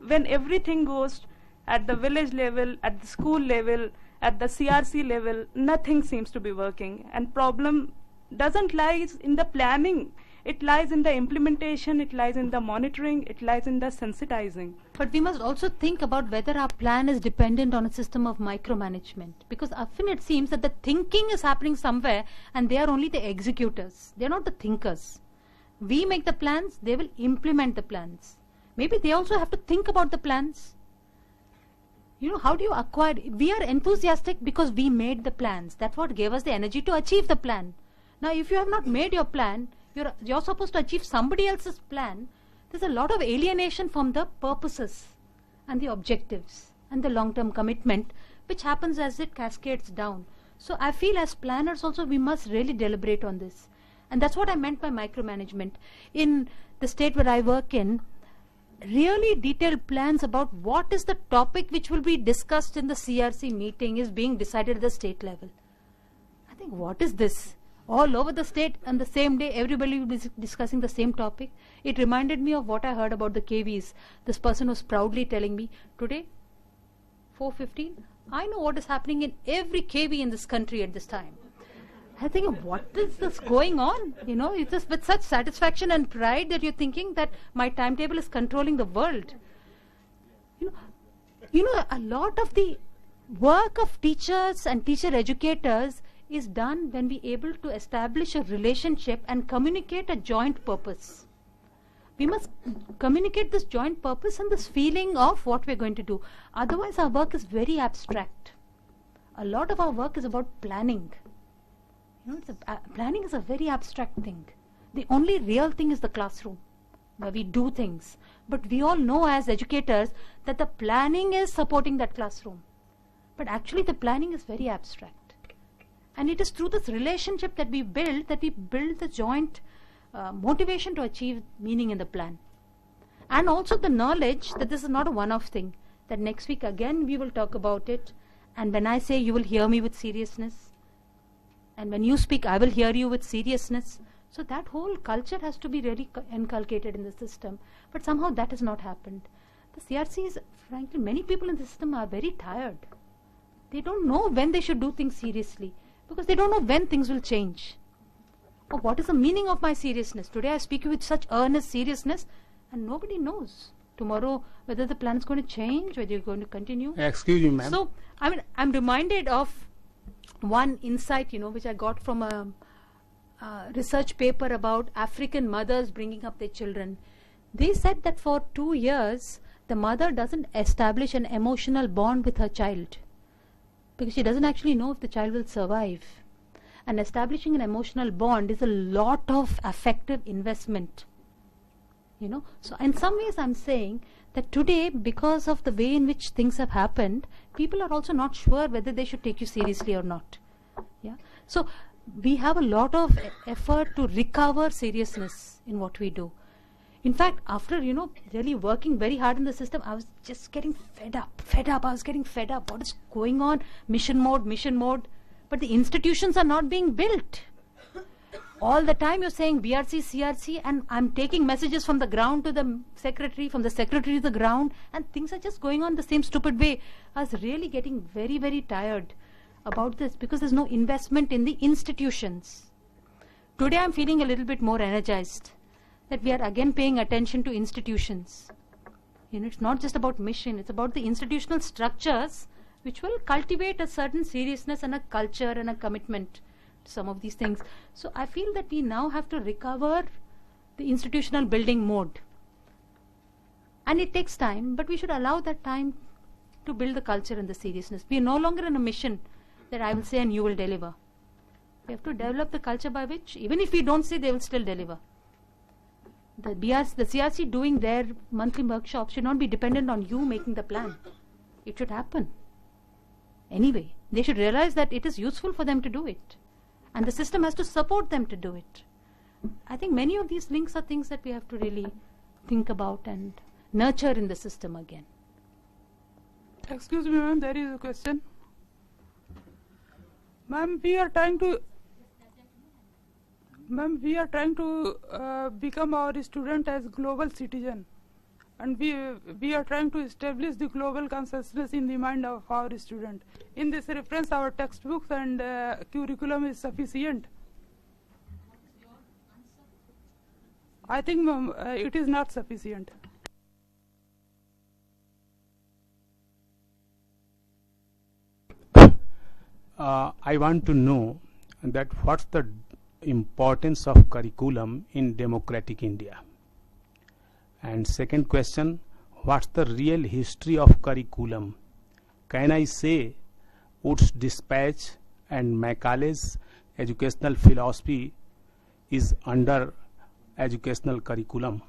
when everything goes at the village level, at the school level, at the CRC level, nothing seems to be working. And problem doesn't lie in the planning. It lies in the implementation, it lies in the monitoring, it lies in the sensitizing. But we must also think about whether our plan is dependent on a system of micromanagement, because often it seems that the thinking is happening somewhere and they are only the executors. They are not the thinkers. We make the plans, they will implement the plans. Maybe they also have to think about the plans. How do you acquire? We are enthusiastic because we made the plans. That's what gave us the energy to achieve the plan. Now, if you have not made your plan, you're supposed to achieve somebody else's plan. There's a lot of alienation from the purposes and the objectives and the long-term commitment, which happens as it cascades down. So I feel as planners also we must really deliberate on this. And that's what I meant by micromanagement. In the state where I work in, really detailed plans about what is the topic which will be discussed in the CRC meeting is being decided at the state level. I think, what is this? All over the state on the same day, everybody will be discussing the same topic. It reminded me of what I heard about the KVs. This person was proudly telling me, today, 4:15, I know what is happening in every KV in this country at this time. I think, what is this going on? It's just with such satisfaction and pride that you're thinking that my timetable is controlling the world. A lot of the work of teachers and teacher educators is done when we are able to establish a relationship and communicate a joint purpose. We must communicate this joint purpose and this feeling of what we're going to do. Otherwise, our work is very abstract. A lot of our work is about planning. Planning is a very abstract thing. The only real thing is the classroom, where we do things. But we all know as educators that the planning is supporting that classroom. But actually the planning is very abstract. And it is through this relationship that we build the joint motivation to achieve meaning in the plan. And also the knowledge that this is not a one-off thing. that next week again we will talk about it, and when I say you will hear me with seriousness, and when you speak I will hear you with seriousness. So that whole culture has to be really inculcated in the system, but somehow that has not happened. The CRC is, frankly, many people in the system are very tired. They don't know when they should do things seriously, because they don't know when things will change. Or what is the meaning of my seriousness? Today I speak with such earnest seriousness, and nobody knows tomorrow whether the plan is going to change, whether you're going to continue. Excuse me, ma'am. So, I mean, I'm reminded of one insight, which I got from a research paper about African mothers bringing up their children. They said that for 2 years, the mother doesn't establish an emotional bond with her child, because she doesn't actually know if the child will survive. And establishing an emotional bond is a lot of affective investment. So in some ways I'm saying that today, because of the way in which things have happened, people are also not sure whether they should take you seriously or not. So we have a lot of effort to recover seriousness in what we do. In fact, after, really working very hard in the system, I was just getting fed up. I was getting fed up. What is going on? Mission mode. But the institutions are not being built. All the time you're saying BRC, CRC, and I'm taking messages from the ground to the secretary, from the secretary to the ground, and things are just going on the same stupid way. I was really getting very, very tired about this, because there's no investment in the institutions. Today I'm feeling a little bit more energized, that we are again paying attention to institutions. It's not just about mission, it's about the institutional structures which will cultivate a certain seriousness and a culture and a commitment to some of these things. So I feel that we now have to recover the institutional building mode. And it takes time, but we should allow that time to build the culture and the seriousness. We are no longer in a mission that I will say and you will deliver. We have to develop the culture by which, even if we don't say, they will still deliver. The CRC doing their monthly workshops should not be dependent on you making the plan. It should happen. Anyway, they should realize that it is useful for them to do it. And the system has to support them to do it. I think many of these links are things that we have to really think about and nurture in the system again. Excuse me, ma'am, there is a question. Ma'am, we are trying to become our student as global citizen, and we are trying to establish the global consciousness in the mind of our student. In this reference, our textbooks and curriculum is sufficient. I think, ma'am, it is not sufficient. I want to know that what's the importance of curriculum in democratic India. And second question, what's the real history of curriculum? Can I say Wood's dispatch and Macaulay's educational philosophy is under educational curriculum?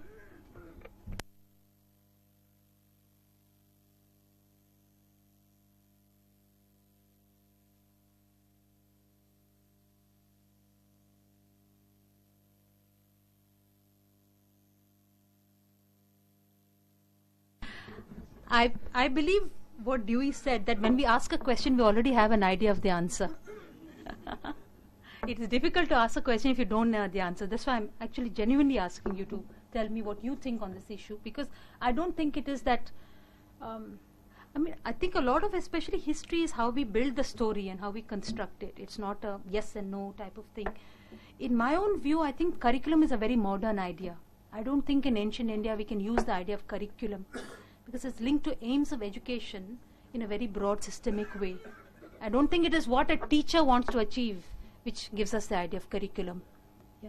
I believe what Dewey said, that when we ask a question, we already have an idea of the answer. It is difficult to ask a question if you don't know the answer. That's why I'm actually genuinely asking you to tell me what you think on this issue, because I don't think it is that I think a lot of, especially history, is how we build the story and how we construct it. It's not a yes and no type of thing. In my own view, I think curriculum is a very modern idea. I don't think in ancient India we can use the idea of curriculum, because it's linked to aims of education in a very broad systemic way. I don't think it is what a teacher wants to achieve which gives us the idea of curriculum.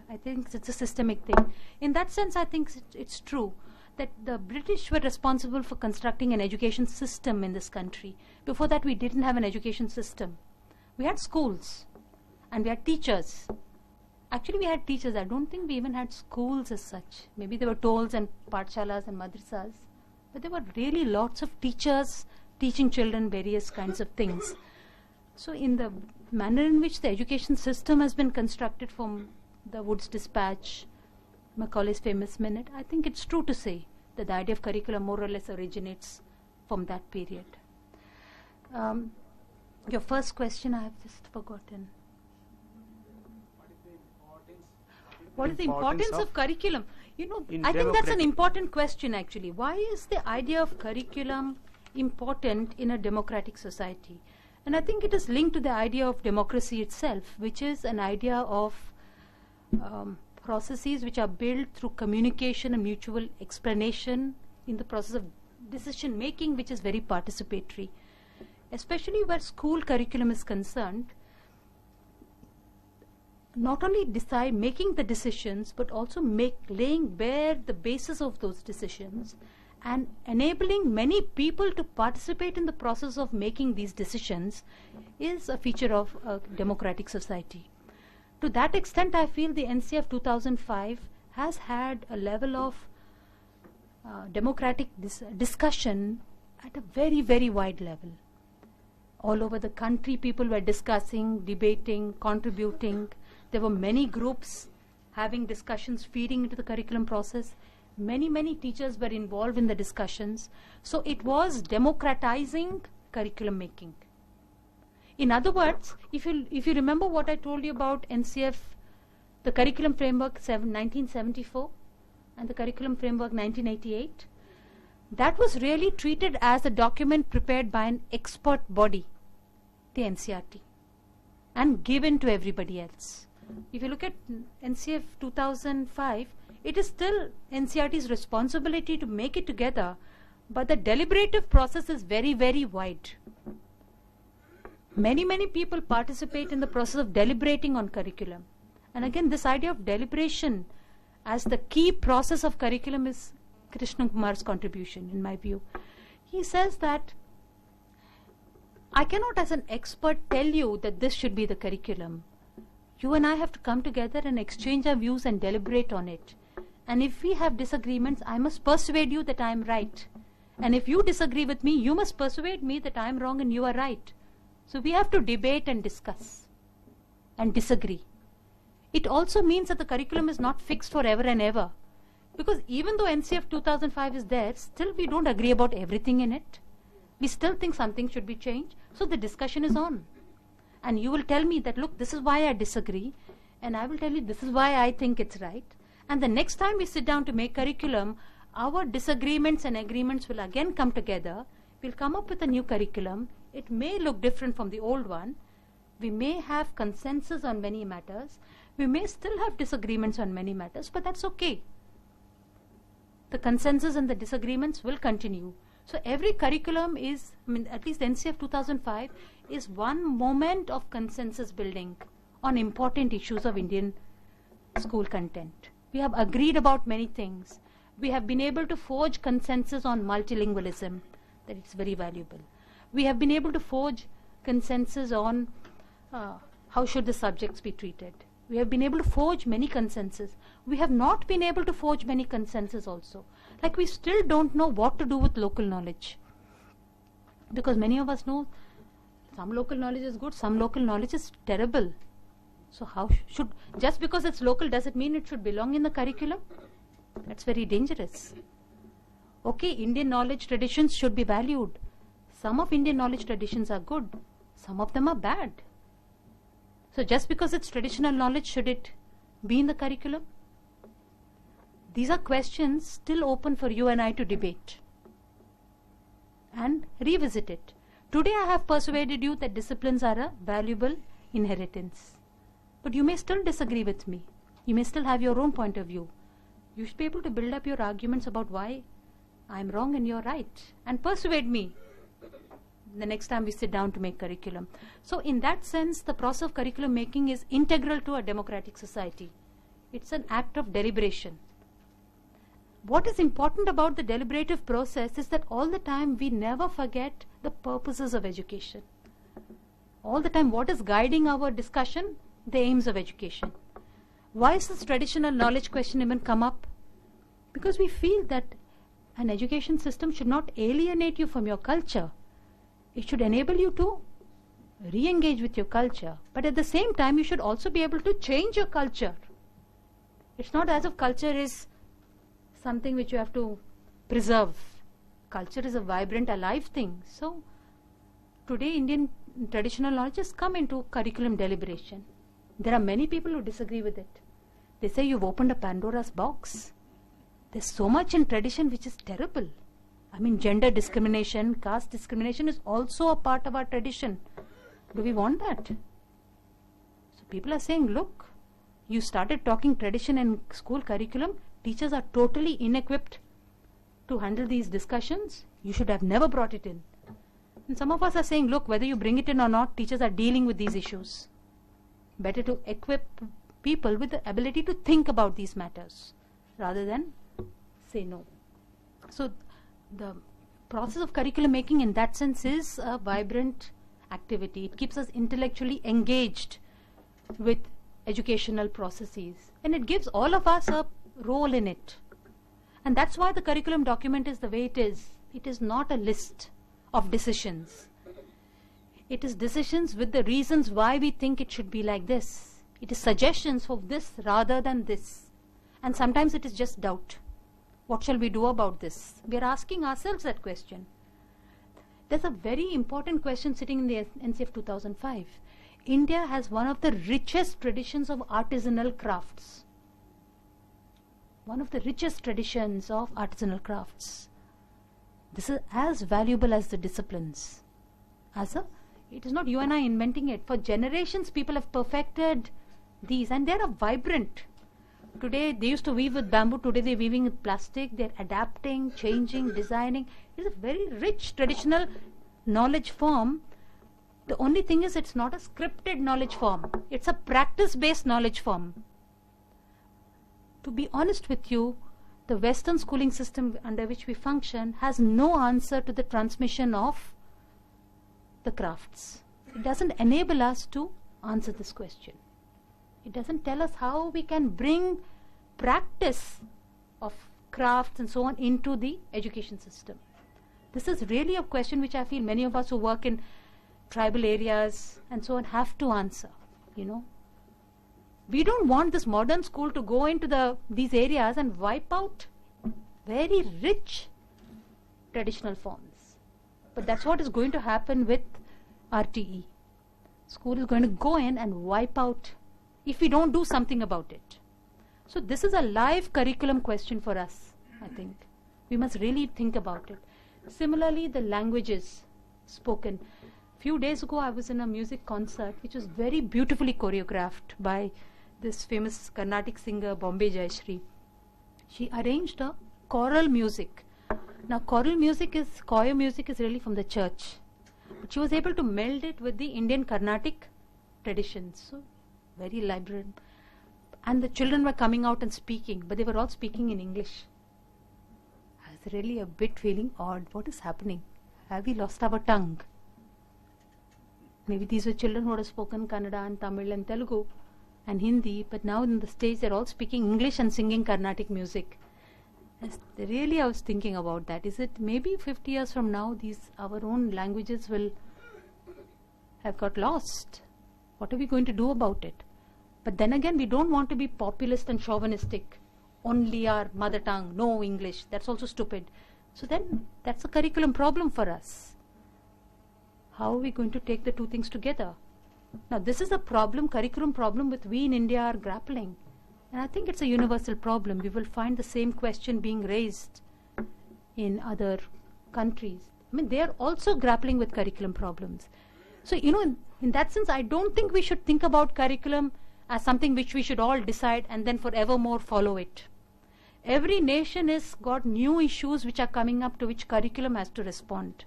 I think it's a systemic thing. In that sense, I think it's true that the British were responsible for constructing an education system in this country. Before that, we didn't have an education system. We had schools and we had teachers. Actually, we had teachers. I don't think we even had schools as such. Maybe there were tolls and pathshalas and madrasas. But there were really lots of teachers teaching children various kinds of things. So in the manner in which the education system has been constructed from the Wood's Dispatch, Macaulay's famous minute, I think it's true to say that the idea of curriculum more or less originates from that period. Your first question I have just forgotten. What is the importance of curriculum? You know, I think that's an important question actually. Why is the idea of curriculum important in a democratic society? And I think it is linked to the idea of democracy itself, which is an idea of processes which are built through communication and mutual explanation in the process of decision making, which is very participatory. Especially where school curriculum is concerned, not only making the decisions, but also laying bare the basis of those decisions and enabling many people to participate in the process of making these decisions is a feature of a democratic society. To that extent, I feel the NCF 2005 has had a level of democratic discussion at a very, very wide level. All over the country, people were discussing, debating, contributing. There were many groups having discussions, feeding into the curriculum process. Many, many teachers were involved in the discussions. So it was democratizing curriculum making. In other words, if you remember what I told you about NCF, the curriculum framework 1974 and the curriculum framework 1988, that was really treated as a document prepared by an expert body, the NCRT, and given to everybody else. If you look at NCF 2005, it is still NCRT's responsibility to make it together, but the deliberative process is very, very wide. Many, many people participate in the process of deliberating on curriculum. And again, this idea of deliberation as the key process of curriculum is Krishna Kumar's contribution, in my view. He says that I cannot as an expert tell you that this should be the curriculum. You and I have to come together and exchange our views and deliberate on it. And if we have disagreements, I must persuade you that I am right. And if you disagree with me, you must persuade me that I am wrong and you are right. So we have to debate and discuss and disagree. It also means that the curriculum is not fixed forever and ever. Because even though NCF 2005 is there, still we don't agree about everything in it. We still think something should be changed. So the discussion is on. And you will tell me that, look, this is why I disagree. And I will tell you, this is why I think it's right. And the next time we sit down to make curriculum, our disagreements and agreements will again come together. We'll come up with a new curriculum. It may look different from the old one. We may have consensus on many matters. We may still have disagreements on many matters, but that's okay. The consensus and the disagreements will continue. So every curriculum is, at least NCF 2005, is one moment of consensus building on important issues of Indian school content. We have agreed about many things. We have been able to forge consensus on multilingualism, that it's very valuable. We have been able to forge consensus on how should the subjects be treated. We have been able to forge many consensus. We have not been able to forge many consensus also. Like we still don't know what to do with local knowledge. Because many of us know some local knowledge is good, some local knowledge is terrible. So how should, just because it's local, does it mean it should belong in the curriculum? That's very dangerous. Okay, Indian knowledge traditions should be valued. Some of Indian knowledge traditions are good, some of them are bad. So just because it's traditional knowledge, should it be in the curriculum? These are questions still open for you and I to debate and revisit it. Today I have persuaded you that disciplines are a valuable inheritance. But you may still disagree with me. You may still have your own point of view. You should be able to build up your arguments about why I'm wrong and you're right, and persuade me the next time we sit down to make curriculum. So in that sense, the process of curriculum making is integral to a democratic society. It's an act of deliberation. What is important about the deliberative process is that all the time we never forget the purposes of education. All the time, what is guiding our discussion? The aims of education. Why is this traditional knowledge question even come up? Because we feel that an education system should not alienate you from your culture. It should enable you to re-engage with your culture. But at the same time, you should also be able to change your culture. It's not as if culture is something which you have to preserve. culture is a vibrant, alive thing. So today Indian traditional knowledge has come into curriculum deliberation. There are many people who disagree with it. They say you've opened a Pandora's box. There's so much in tradition which is terrible. I mean, gender discrimination, caste discrimination is also a part of our tradition. Do we want that? So people are saying, look, you started talking tradition in school curriculum. Teachers are totally inequipped to handle these discussions. You should have never brought it in. And some of us are saying, look, whether you bring it in or not, teachers are dealing with these issues. Better to equip people with the ability to think about these matters rather than say no. So the process of curriculum making in that sense is a vibrant activity. It keeps us intellectually engaged with educational processes, and it gives all of us a role in it. And that's why the curriculum document is the way it is. It is not a list of decisions. It is decisions with the reasons why we think it should be like this. It is suggestions for this rather than this. And sometimes it is just doubt. What shall we do about this? We are asking ourselves that question. There's a very important question sitting in the NCF 2005. India has one of the richest traditions of artisanal crafts. One of the richest traditions of artisanal crafts. This is as valuable as the disciplines. It is not you and I inventing it. For generations, people have perfected these, and they are vibrant. Today, they used to weave with bamboo. Today, they're weaving with plastic. They're adapting, changing, designing. It's a very rich traditional knowledge form. The only thing is, it's not a scripted knowledge form. It's a practice-based knowledge form. To be honest with you, the Western schooling system under which we function has no answer to the transmission of the crafts. It doesn't enable us to answer this question. It doesn't tell us how we can bring practice of crafts and so on into the education system. This is really a question which I feel many of us who work in tribal areas and so on have to answer. We don't want this modern school to go into these areas and wipe out very rich traditional forms. But that's what is going to happen with RTE. School is going to go in and wipe out if we don't do something about it. So this is a live curriculum question for us, I think. We must really think about it. Similarly, the languages spoken. Few days ago, I was in a music concert which was very beautifully choreographed by this famous Carnatic singer, Bombay Jayashree. She arranged a choral music. Now, choir music is really from the church. But she was able to meld it with the Indian Carnatic traditions. So, very vibrant. And the children were coming out and speaking, but they were all speaking in English. I was really a bit feeling odd. What is happening? Have we lost our tongue? Maybe these were children who had spoken Kannada and Tamil and Telugu and Hindi, but now in the stage they're all speaking English and singing Carnatic music. Really, I was thinking about that. Is it maybe 50 years from now, our own languages will have got lost? What are we going to do about it? But then again, we don't want to be populist and chauvinistic. Only our mother tongue, no English. That's also stupid. So then, that's a curriculum problem for us. How are we going to take the two things together? Now, this is a curriculum problem with we in India are grappling. And I think it's a universal problem. We will find the same question being raised in other countries. I mean, they are also grappling with curriculum problems. So, in that sense, I don't think we should think about curriculum as something which we should all decide and then forevermore follow it. Every nation has got new issues which are coming up to which curriculum has to respond.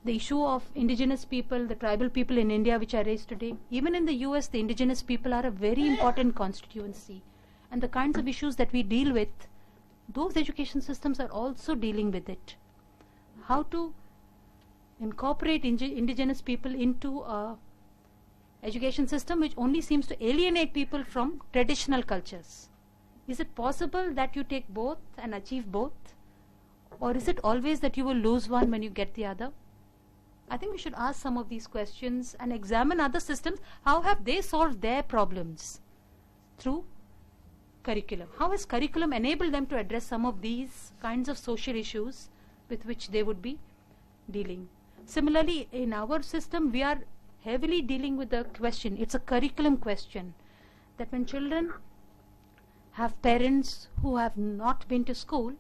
The issue of indigenous people, the tribal people in India which are raised today, even in the US, the indigenous people are a very important constituency. And the kinds of issues that we deal with, those education systems are also dealing with it. How to incorporate indigenous people into a education system which only seems to alienate people from traditional cultures. Is it possible that you take both and achieve both? Or is it always that you will lose one when you get the other? I think we should ask some of these questions and examine other systems. How have they solved their problems? Through curriculum. How has curriculum enabled them to address some of these kinds of social issues with which they would be dealing. Similarly, in our system, we are heavily dealing with the question, it's a curriculum question, that when children have parents who have not been to school,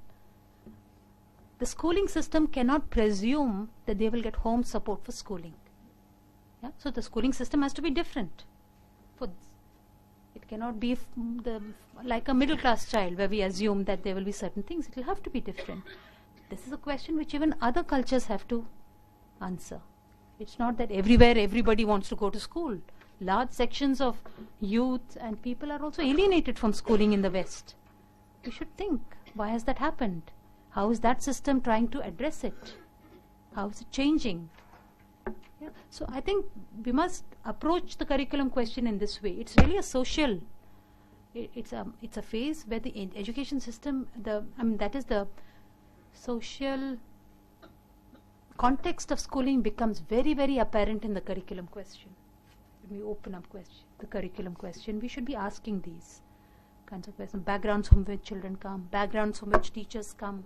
the schooling system cannot presume that they will get home support for schooling. Yeah? So the schooling system has to be different. It cannot be like a middle class child where we assume that there will be certain things. It will have to be different. This is a question which even other cultures have to answer. It's not that everywhere everybody wants to go to school. Large sections of youth and people are also alienated from schooling in the West. We should think, why has that happened? How is that system trying to address it? How is it changing? Yeah. So I think we must approach the curriculum question in this way. It's really a social, it's a phase where the education system, that is the social context of schooling becomes very, very apparent in the curriculum question. When we open up the curriculum question, we should be asking these kinds of questions. Backgrounds from which children come, backgrounds from which teachers come,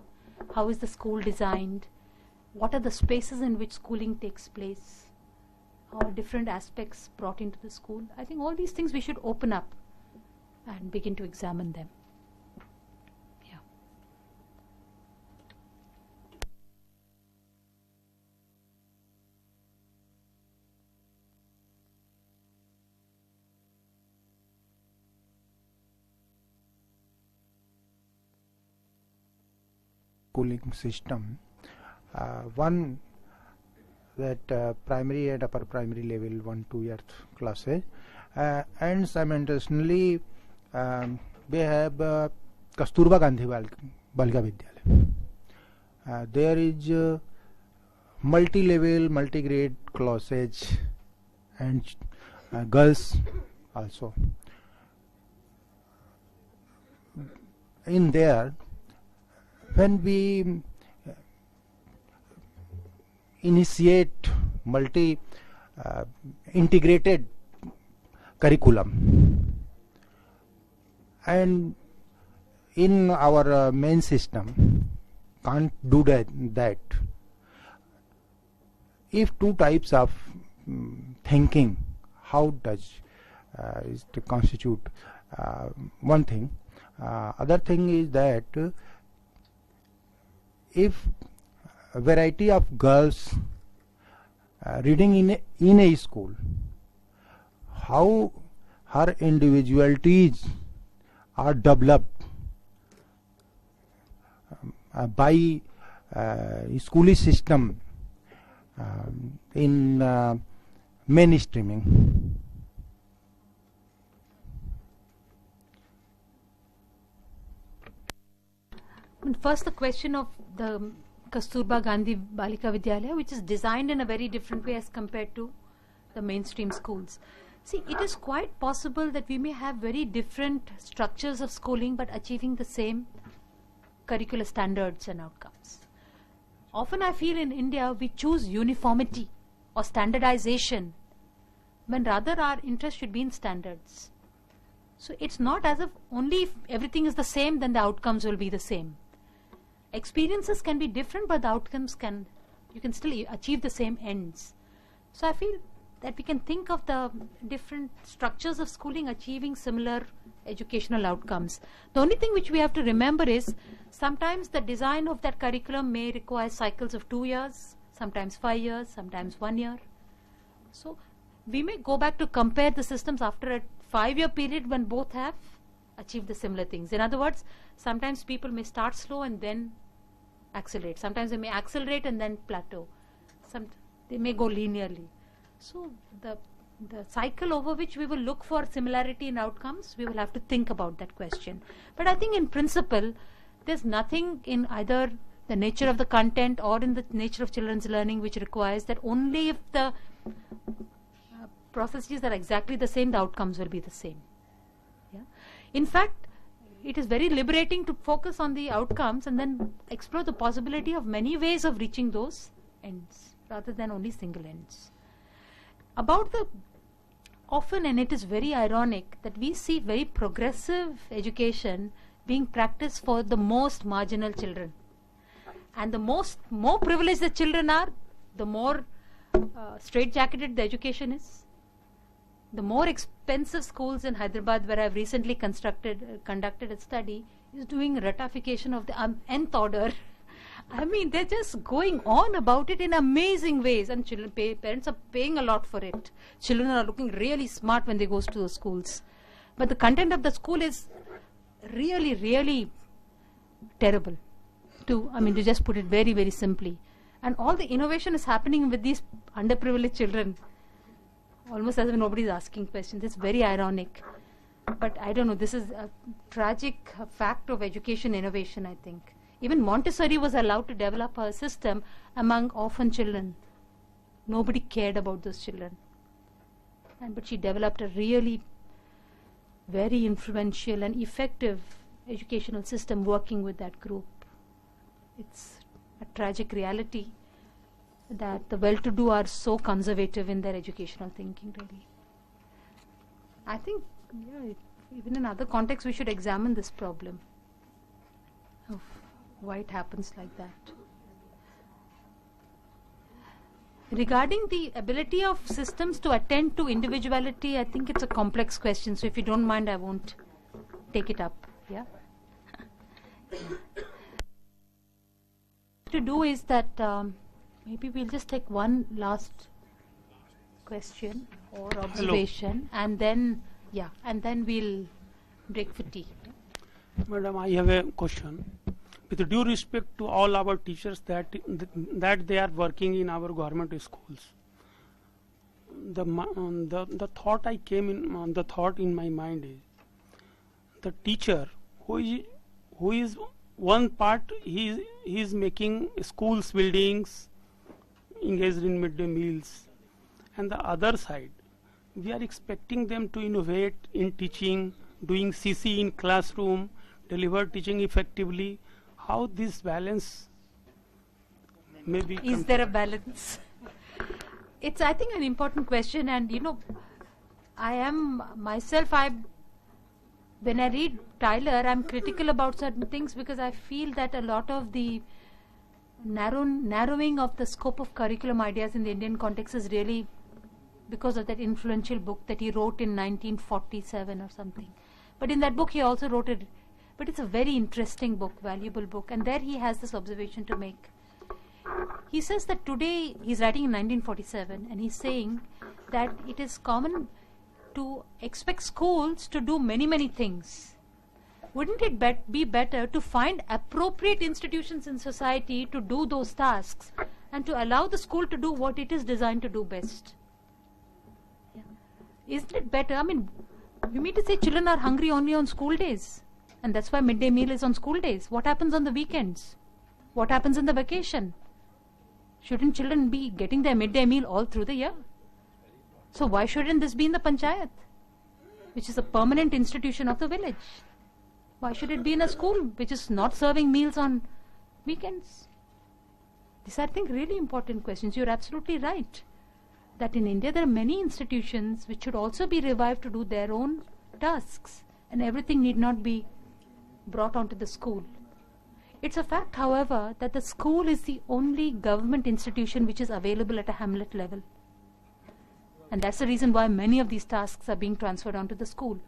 how is the school designed, what are the spaces in which schooling takes place, how are different aspects brought into the school. I think all these things we should open up and begin to examine them. Schooling system, one that primary and upper primary level 1-2 year classes, and simultaneously we have Kasturba Gandhi Balika Vidyalaya. There is multi-level, multi-grade classes and girls also. In there, when we initiate integrated curriculum, and in our main system can't do that. If two types of thinking, how does is to constitute one thing. Other thing is that if a variety of girls reading in a school, how her individualities are developed by schooling system in mainstreaming. First, the question of the Kasturba Gandhi Balika Vidyalaya, which is designed in a very different way as compared to the mainstream schools. See, it is quite possible that we may have very different structures of schooling but achieving the same curricular standards and outcomes. Often I feel in India we choose uniformity or standardization when rather our interest should be in standards. So it's not as if only if everything is the same then the outcomes will be the same. Experiences can be different, but the outcomes you can still achieve the same ends. So I feel that we can think of the different structures of schooling achieving similar educational outcomes. The only thing which we have to remember is sometimes the design of that curriculum may require cycles of 2 years, sometimes 5 years, sometimes 1 year. So we may go back to compare the systems after a 5-year period when both have achieved the similar things. In other words, sometimes people may start slow and then accelerate. Sometimes they may accelerate and then plateau. They may go linearly. So the cycle over which we will look for similarity in outcomes, we will have to think about that question. But I think in principle, there's nothing in either the nature of the content or in the nature of children's learning which requires that only if the processes are exactly the same, the outcomes will be the same. Yeah? In fact, it is very liberating to focus on the outcomes and then explore the possibility of many ways of reaching those ends rather than only single ends. About the often, and it is very ironic, that we see very progressive education being practiced for the most marginal children. And the more privileged the children are, the more straight-jacketed the education is. The more expensive schools in Hyderabad, where I've recently conducted a study, is doing ratification of the nth order. I mean, they're just going on about it in amazing ways, and parents are paying a lot for it. Children are looking really smart when they go to the schools. But the content of the school is really, really terrible. To just put it very, very simply. And all the innovation is happening with these underprivileged children. Almost as if nobody is asking questions. It's very ironic. But I don't know, this is a tragic fact of education innovation, I think. Even Montessori was allowed to develop her system among orphan children. Nobody cared about those children. But she developed a really very influential and effective educational system working with that group. It's a tragic reality that the well-to-do are so conservative in their educational thinking, really. I think, even in other contexts, we should examine this problem of why it happens like that. Regarding the ability of systems to attend to individuality, I think it's a complex question, so if you don't mind, I won't take it up. Yeah. To do is that maybe we'll just take one last question or observation. Hello. and then we'll break for tea. Madam, I have a question. With due respect to all our teachers that they are working in our government schools, the thought in my mind is the teacher who is one part he is making schools buildings, engaged in midday meals, and the other side we are expecting them to innovate in teaching, doing CC in classroom, deliver teaching effectively. How this balance may be? Is there a balance? It's, I think, an important question, and I am myself. When I read Tyler, I'm critical about certain things because I feel that a lot of the narrowing of the scope of curriculum ideas in the Indian context is really because of that influential book that he wrote in 1947 or something. But in that book he also wrote it, but it's a very interesting book, valuable book, and there he has this observation to make. He says that today, he's writing in 1947, and he's saying that it is common to expect schools to do many, many things. Wouldn't it be better to find appropriate institutions in society to do those tasks and to allow the school to do what it is designed to do best? Yeah. Isn't it better? I mean, you mean to say children are hungry only on school days, and that's why midday meal is on school days. What happens on the weekends? What happens in the vacation? Shouldn't children be getting their midday meal all through the year? So why shouldn't this be in the panchayat, which is a permanent institution of the village? Why should it be in a school which is not serving meals on weekends? These are, I think, really important questions. You're absolutely right that in India there are many institutions which should also be revived to do their own tasks, and everything need not be brought onto the school. It's a fact, however, that the school is the only government institution which is available at a hamlet level. And that's the reason why many of these tasks are being transferred onto the school.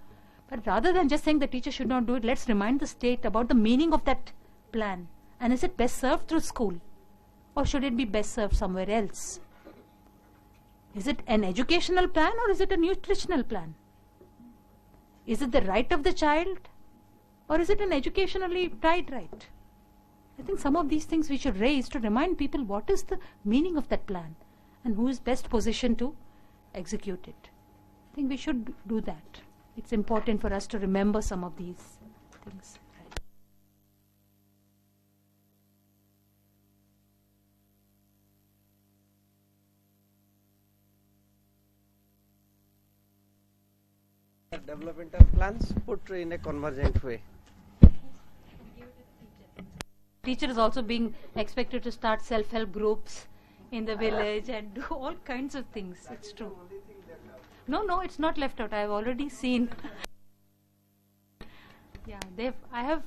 But rather than just saying the teacher should not do it, let's remind the state about the meaning of that plan. And is it best served through school? Or should it be best served somewhere else? Is it an educational plan or is it a nutritional plan? Is it the right of the child? Or is it an educationally tied right? I think some of these things we should raise to remind people what is the meaning of that plan and who is best positioned to execute it. I think we should do that. It's important for us to remember some of these things. Developmental plans put in a convergent way. Teacher is also being expected to start self-help groups in the village and do all kinds of things. It's true. No, it's not left out. I've already seen. Yeah, I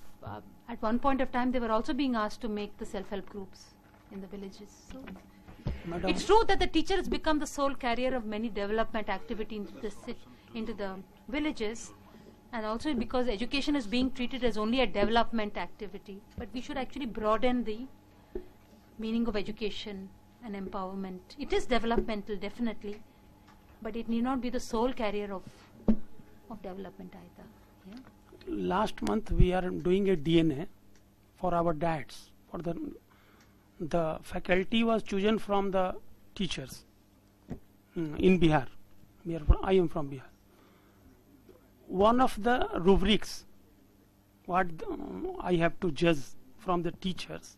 At one point of time, they were also being asked to make the self-help groups in the villages. So Madam, it's true that the teacher has become the sole carrier of many development activity into the villages, and also because education is being treated as only a development activity. But we should actually broaden the meaning of education and empowerment. It is developmental, definitely, but it need not be the sole carrier of development either. Yeah? last month we are doing a DNA for our dads. For the faculty was chosen from the teachers in Bihar. I am from Bihar. One of the rubrics what I have to judge from the teachers.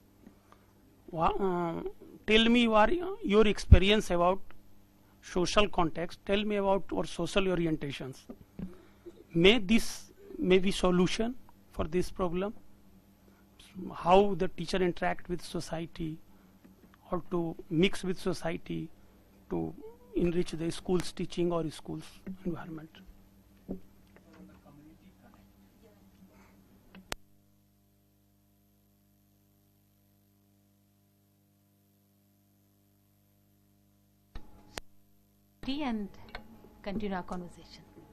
Tell me your experience about social context. Tell me about our social orientations. May be solution for this problem. How the teacher interact with society, or to mix with society to enrich the school's teaching or school's environment. And continue our conversation.